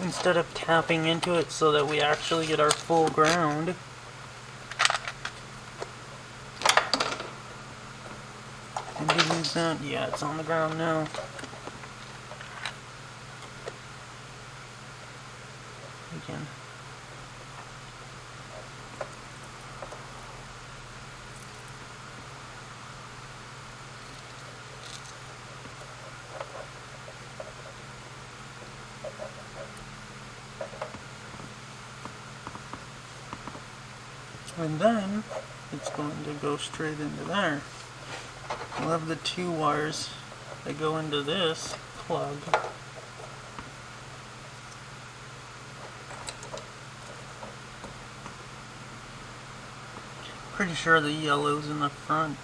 instead of tapping into it so that we actually get our full ground, and doing that, yeah, it's on the ground now. Again. And then it's going to go straight into there. We'll have the two wires that go into this plug. Pretty sure the yellow's in the front.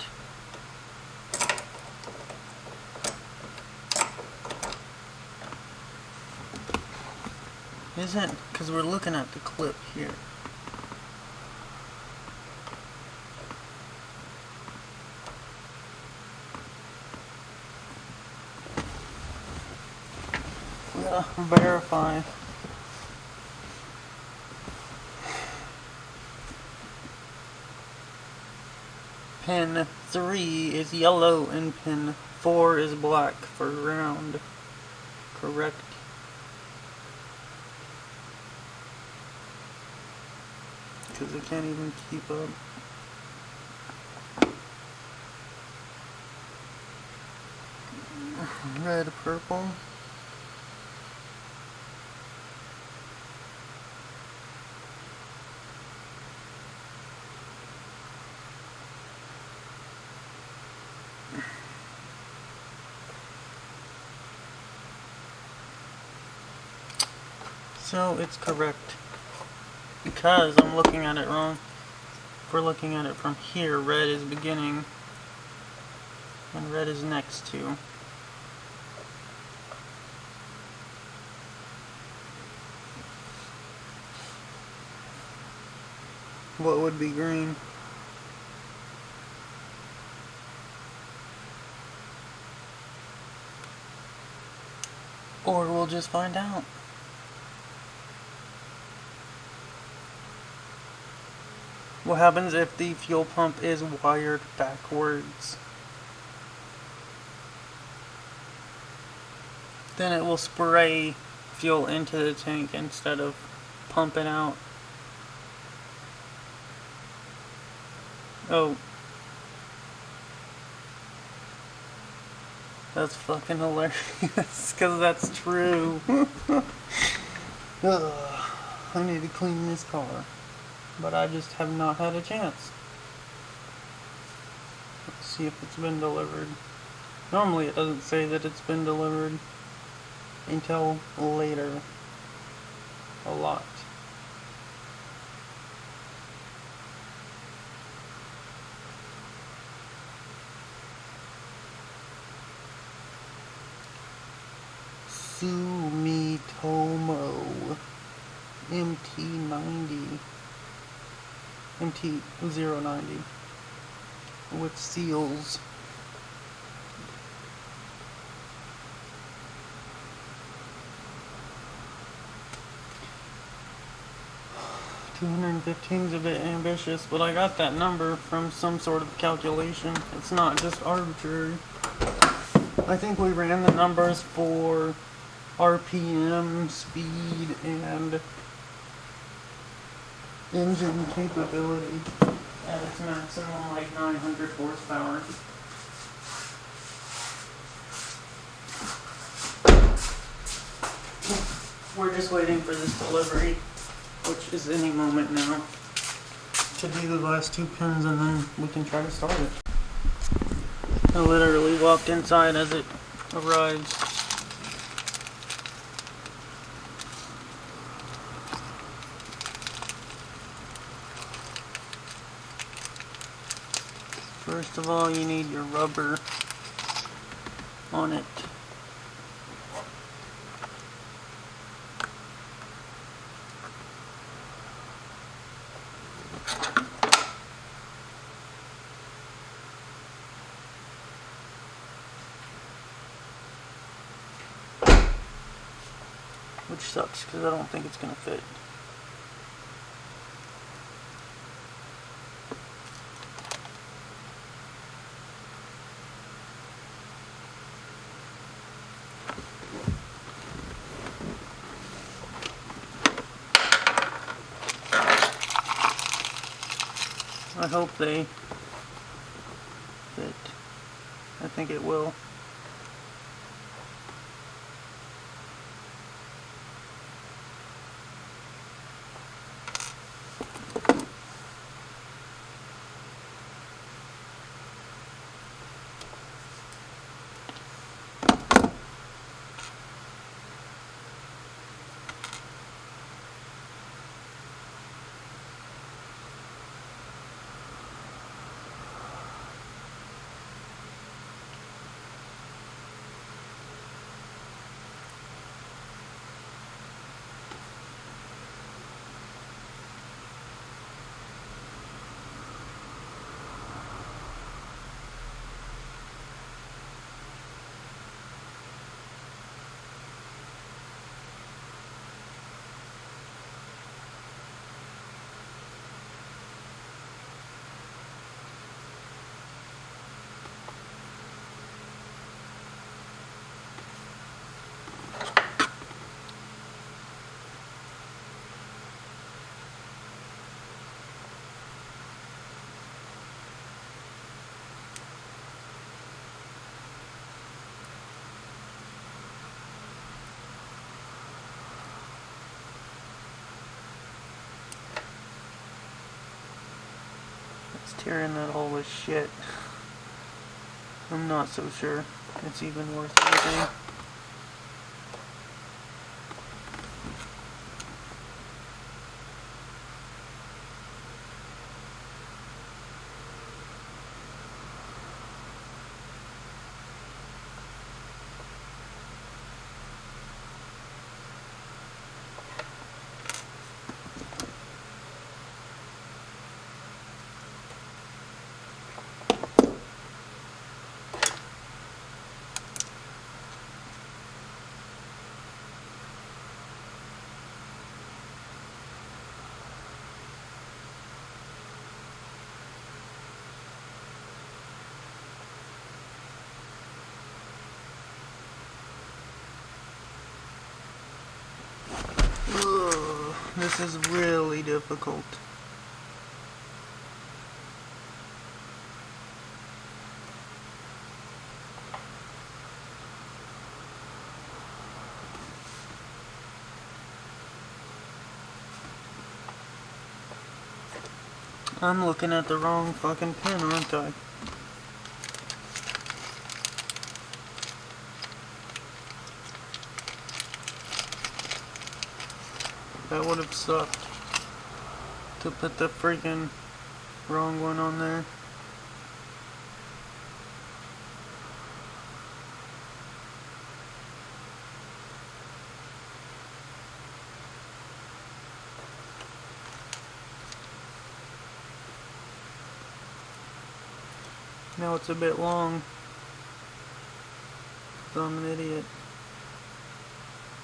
Isn't? Because we're looking at the clip here. Verify. Pin 3 is yellow and pin 4 is black for round. Correct. because it can't even keep up. Red, purple. So it's correct, because I'm looking at it wrong. If we're looking at it from here, red is beginning and red is next to. What would be green? Or we'll just find out. What happens if the fuel pump is wired backwards? Then it will spray fuel into the tank instead of pumping out. Oh. That's fucking hilarious, because that's true. Ugh, I need to clean this car. But I just have not had a chance. Let's see if it's been delivered. Normally it doesn't say that it's been delivered until later. A lot. Sumitomo MT090 with seals. $215 is a bit ambitious, but I got that number from some sort of calculation. It's not just arbitrary. I think we ran the numbers for RPM, speed, and engine capability at its maximum, like 900 horsepower. We're just waiting for this delivery, which is any moment now, to do the last 2 pins, and then we can try to start it. I literally walked inside as it arrives. First of all, you need your rubber on it. Which sucks because I don't think it's going to fit. I hope they fit. I think it will. It's tearing that hole with shit. I'm not so sure it's even worth anything. Ugh, this is really difficult. I'm looking at the wrong fucking pin, aren't I? That would have sucked to put the freaking wrong one on there. Now it's a bit long, 'cause I'm an idiot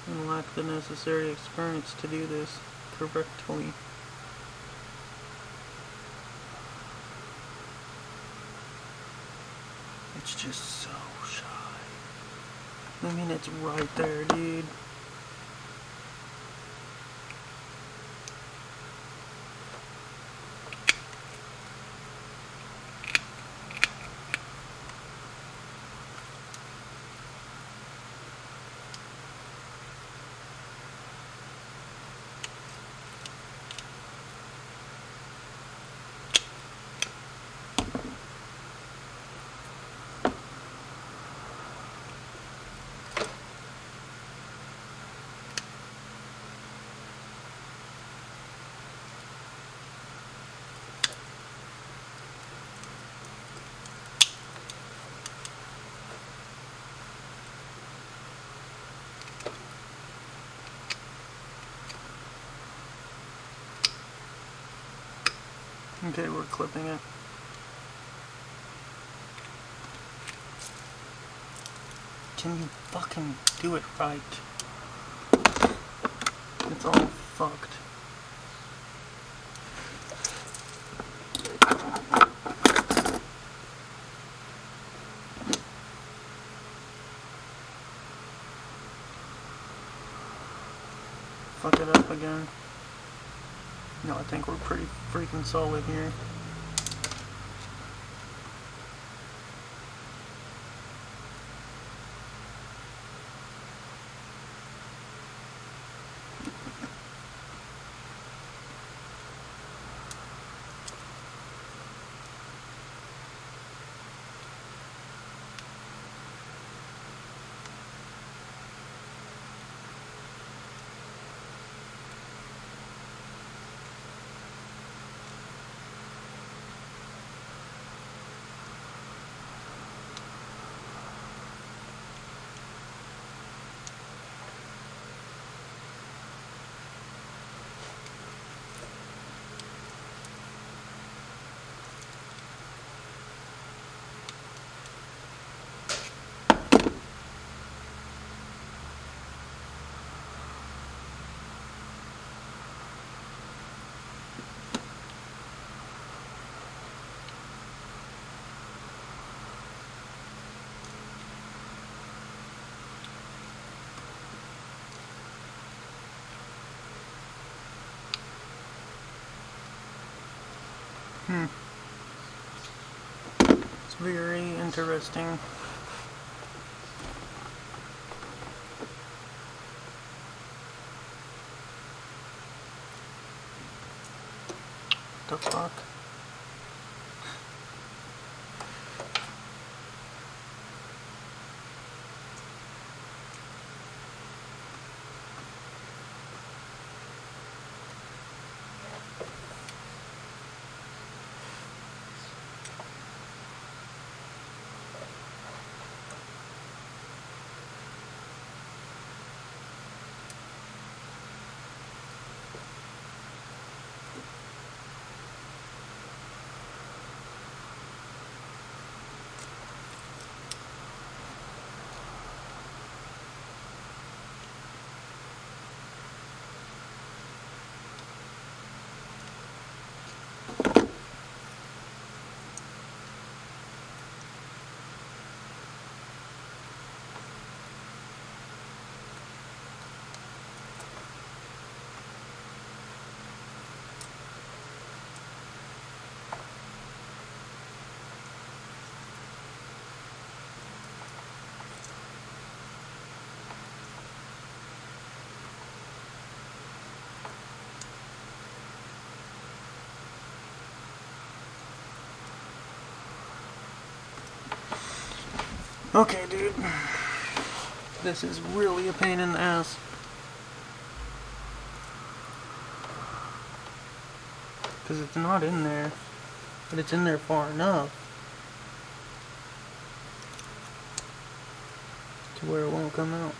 and lack the necessary experience to do this correctly. It's just so shy. I mean, it's right there, dude. Okay, we're clipping it. Can you fucking do it right? It's all fucked. Fuck it up again. No, I think we're pretty freaking solid here. It's very interesting. The fuck? Okay, dude. This is really a pain in the ass. Because it's not in there. But it's in there far enough to where it won't come out.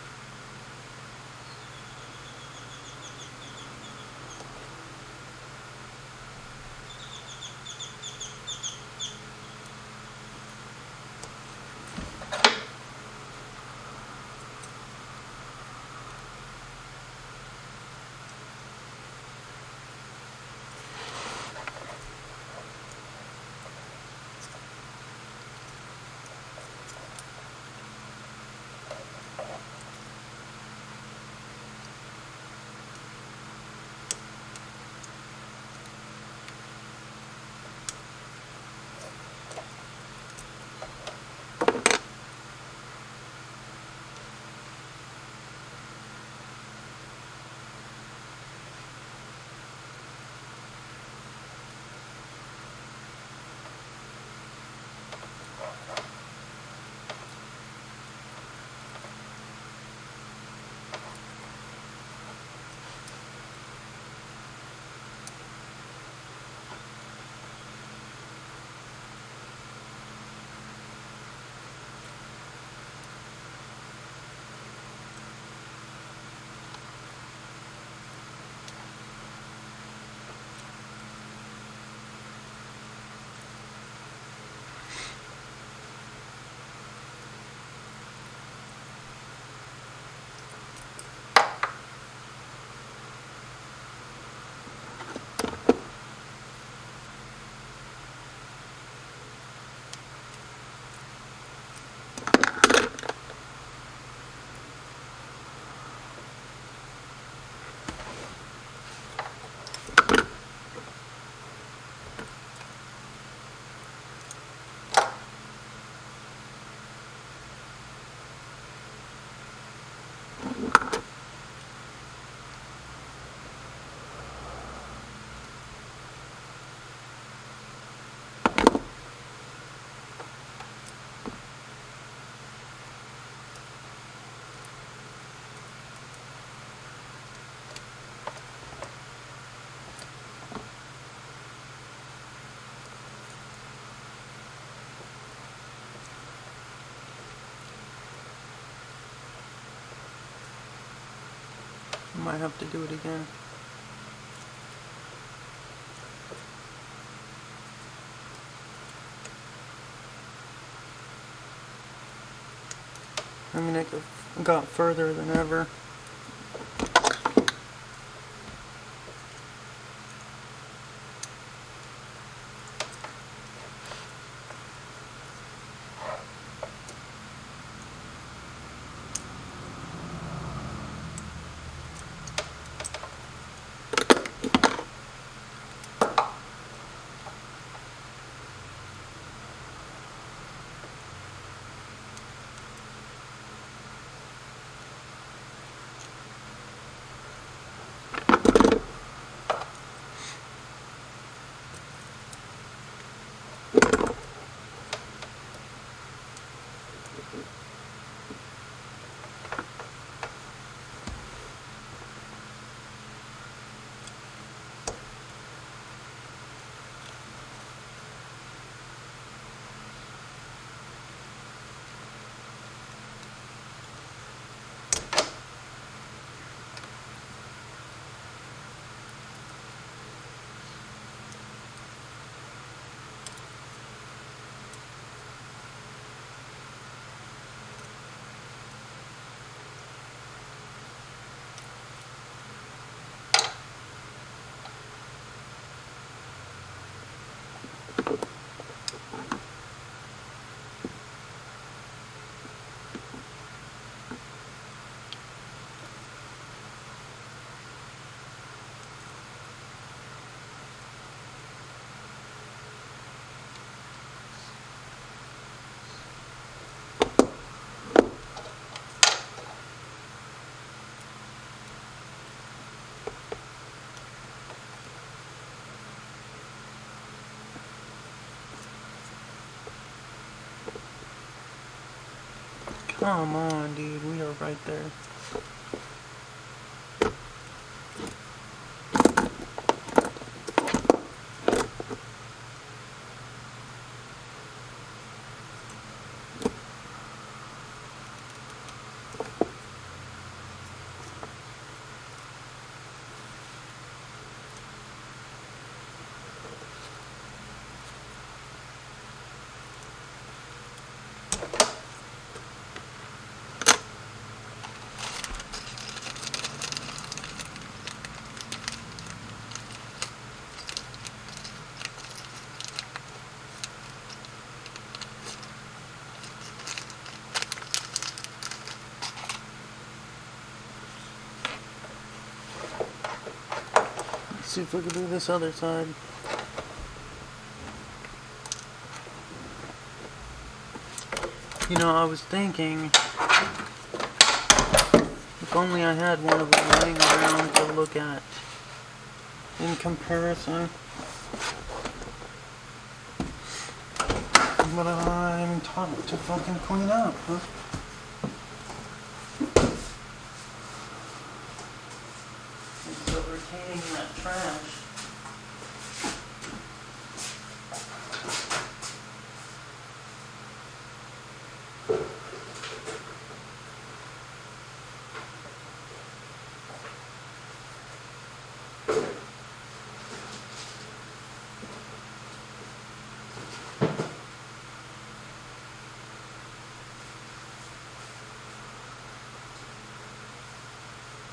Might have to do it again. I mean, it got further than ever. Come on, dude, we are right there. See if we can do this other side. You know, I was thinking, if only I had one of them laying around to look at in comparison. But I'm taught to fucking clean up, huh? Retaining that trash.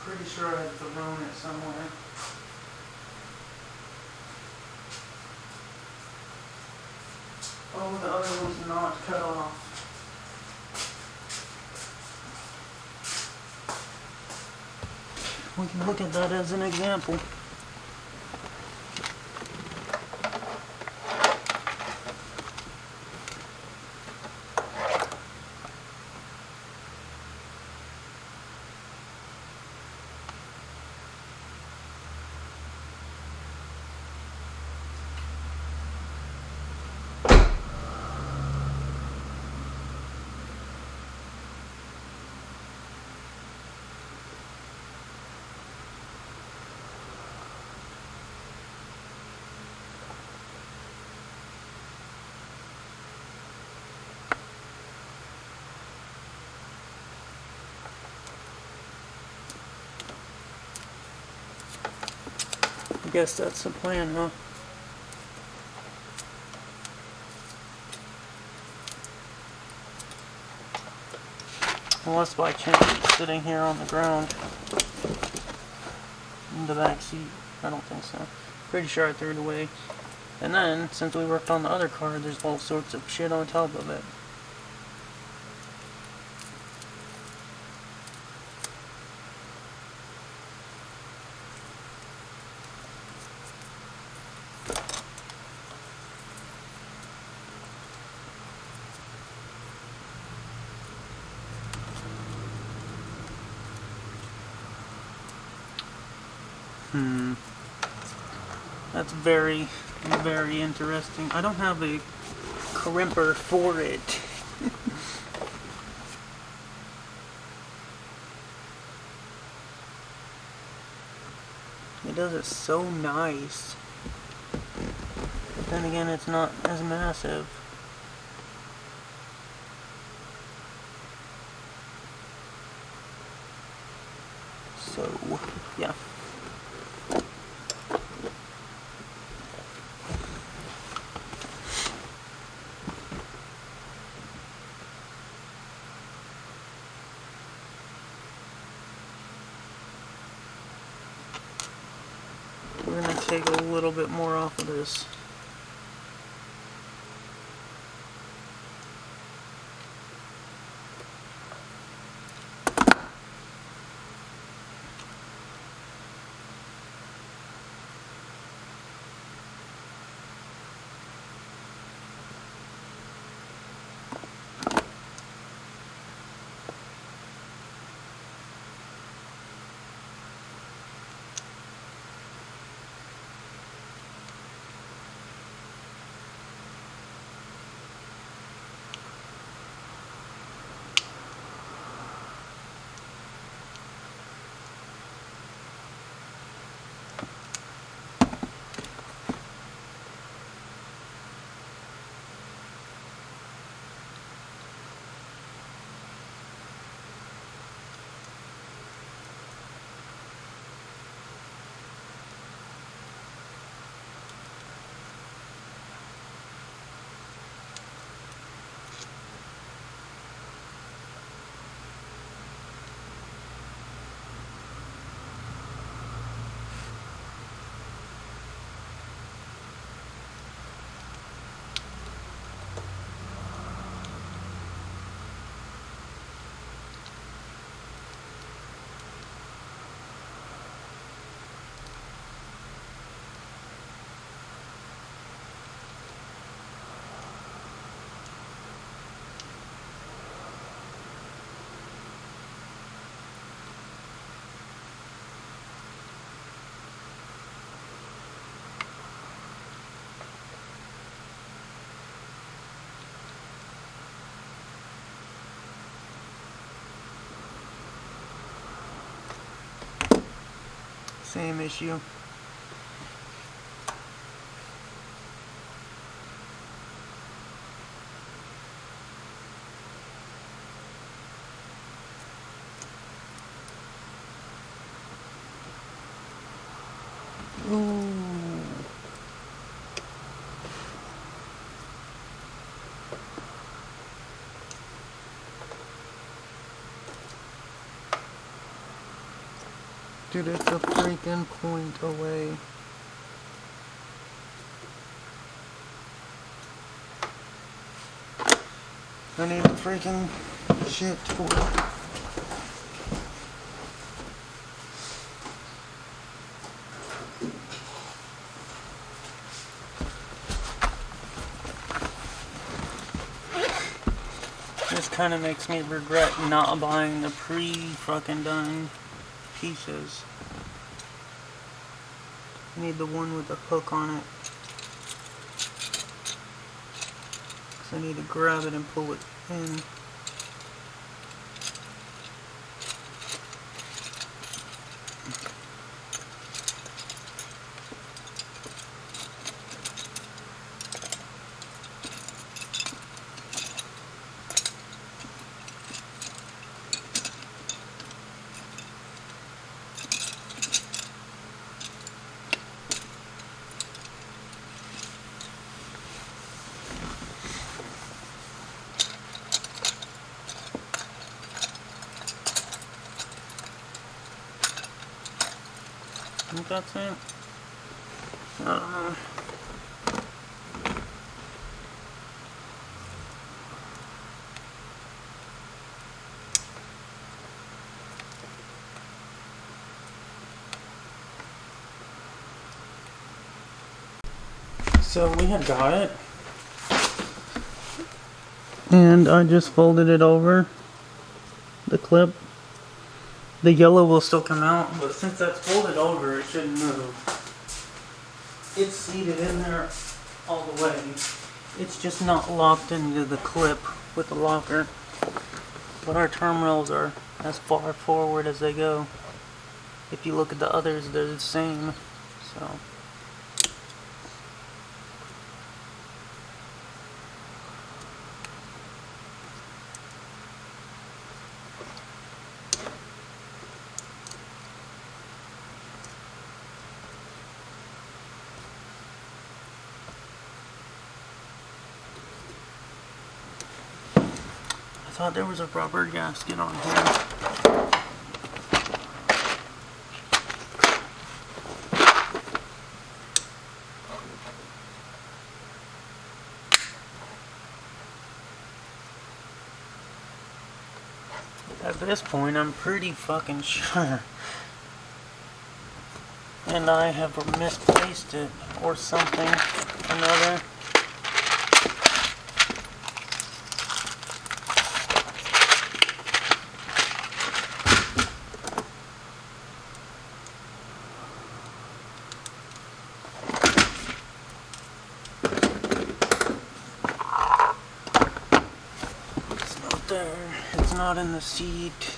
Pretty sure I had thrown it somewhere. Oh, the other one's not cut off. We can look at that as an example. I guess that's the plan, huh? Unless by chance it's sitting here on the ground in the back seat. I don't think so. Pretty sure I threw it away. And then, since we worked on the other car, there's all sorts of shit on top of it. That's very, very interesting. I don't have a crimper for it. It does it so nice. But then again, it's not as massive. So, yeah. We're going to take a little bit more off of this. Same issue. Ooh. Dude, it's a freaking point away. I need a freaking shit for it. This kind of makes me regret not buying the pre-fucking done pieces. I need the one with the hook on it, 'cause I need to grab it and pull it in. I think that's it. I don't know. So we had got it, and I just folded it over the clip. The yellow will still come out, but since that's folded over, it shouldn't move. It's seated in there all the way. It's just not locked into the clip with the locker. But our terminals are as far forward as they go. If you look at the others, they're the same. So. I thought there was a rubber gasket on here. At this point, I'm pretty fucking sure. And I have misplaced it or something or another. There, it's not in the seat.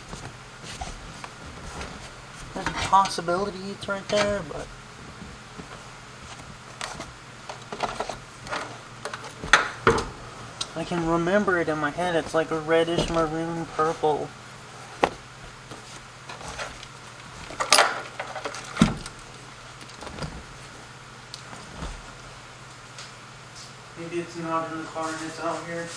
There's a possibility it's right there, but I can remember it in my head. It's like a reddish maroon purple. Maybe it's not in the car and it's out here.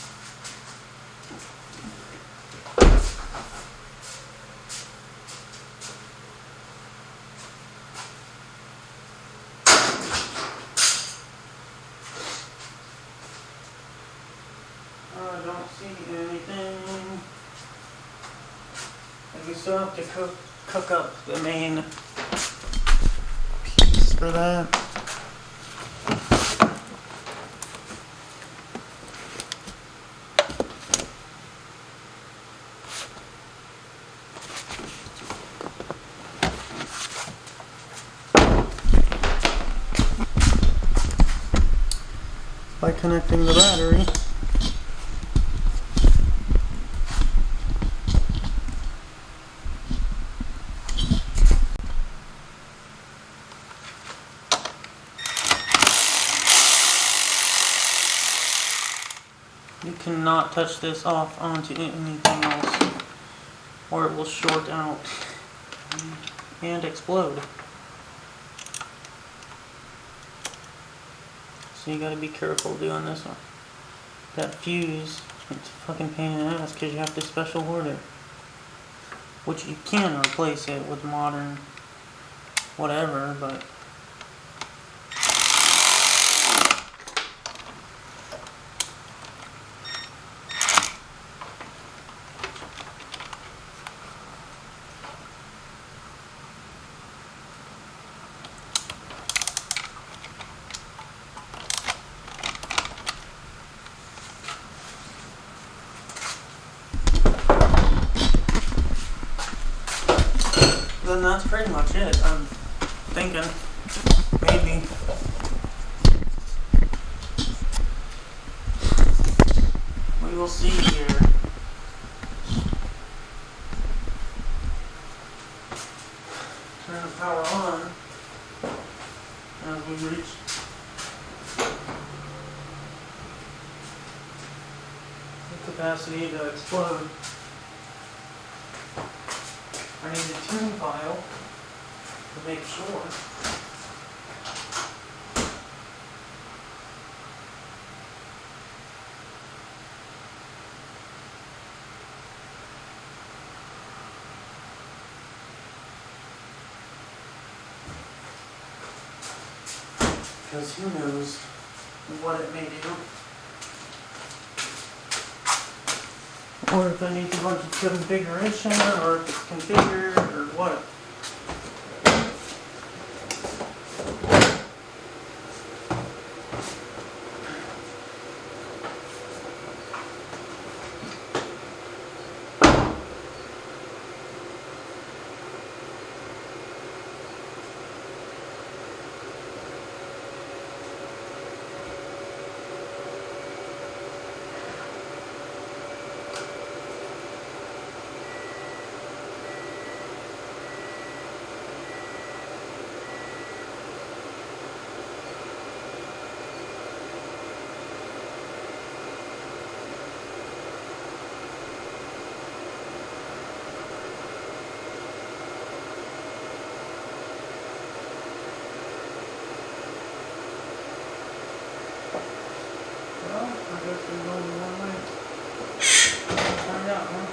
I don't see anything. And we still have to cook up the main piece for that. By connecting the battery. You cannot touch this off onto anything else, or it will short out and explode. So you gotta be careful doing this one. That fuse, it's a fucking pain in the ass because you have to special order. Which you can replace it with modern whatever, but then that's pretty much it. I'm thinking maybe we will see here. Turn the power on as we reach the capacity to explode. I need a tune file to make sure. Because who knows what it may do. Or if I need a bunch of configuration, or if it's configured, or what. Well, I guess there's only one way. Let's find out, huh?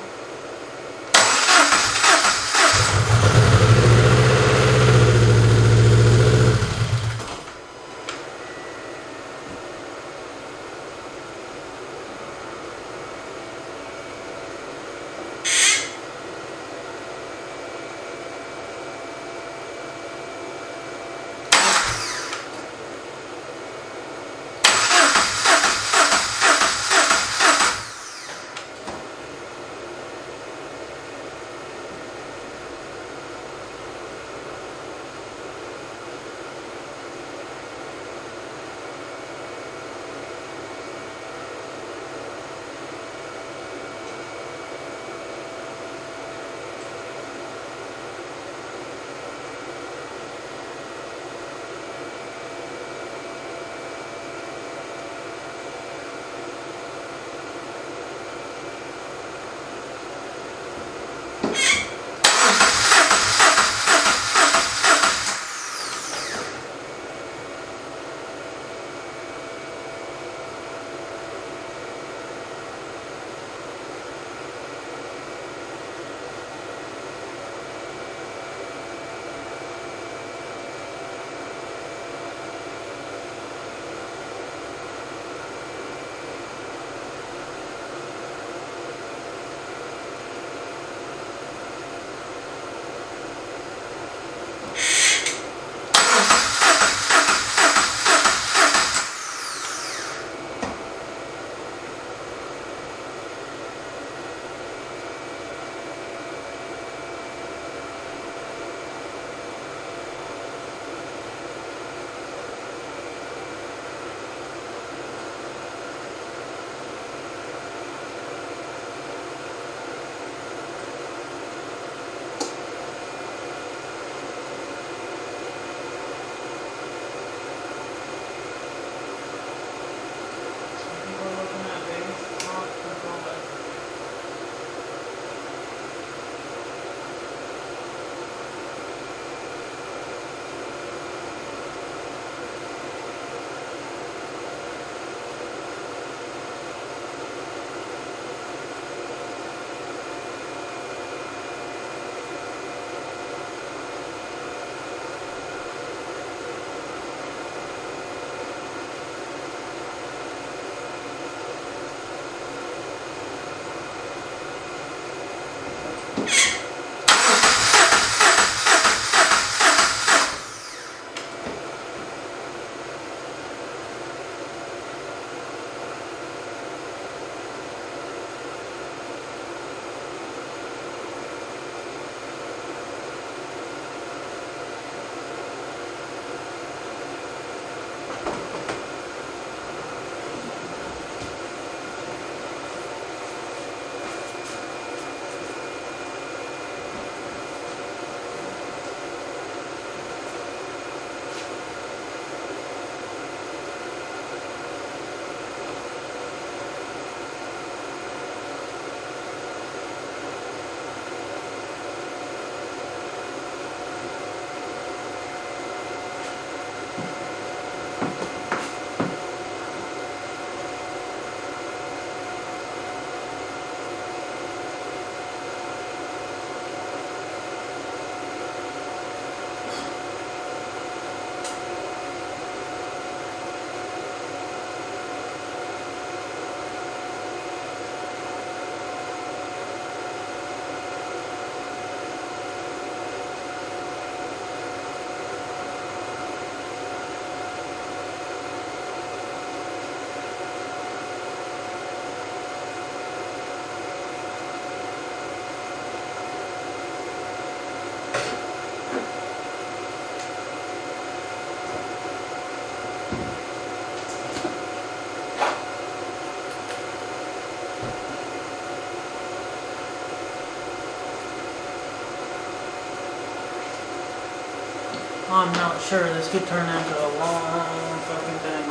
I'm not sure. This could turn into a long fucking thing.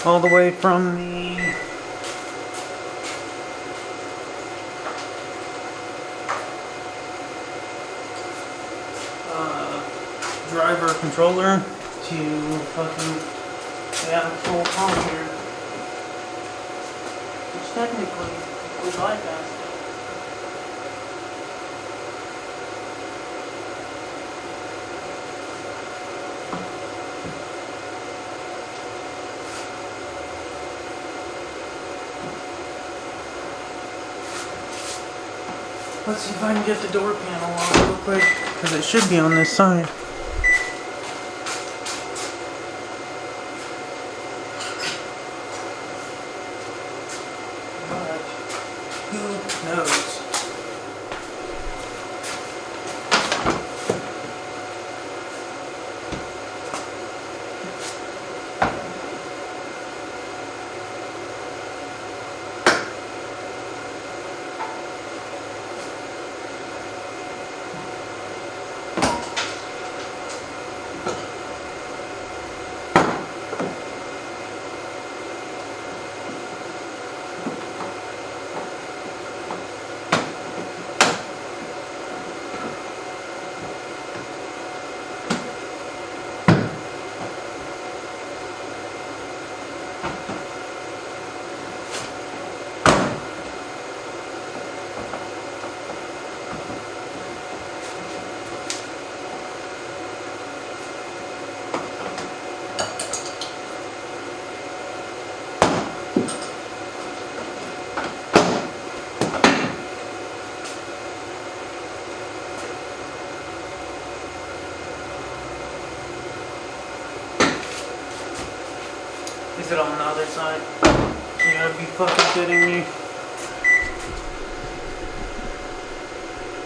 All the way from the driver controller to fucking the actual pump here. Which technically we bypass it. Let's see if I can get the door panel off real quick, because it should be on this side. But who knows? Is it on the other side? You gotta be fucking kidding me.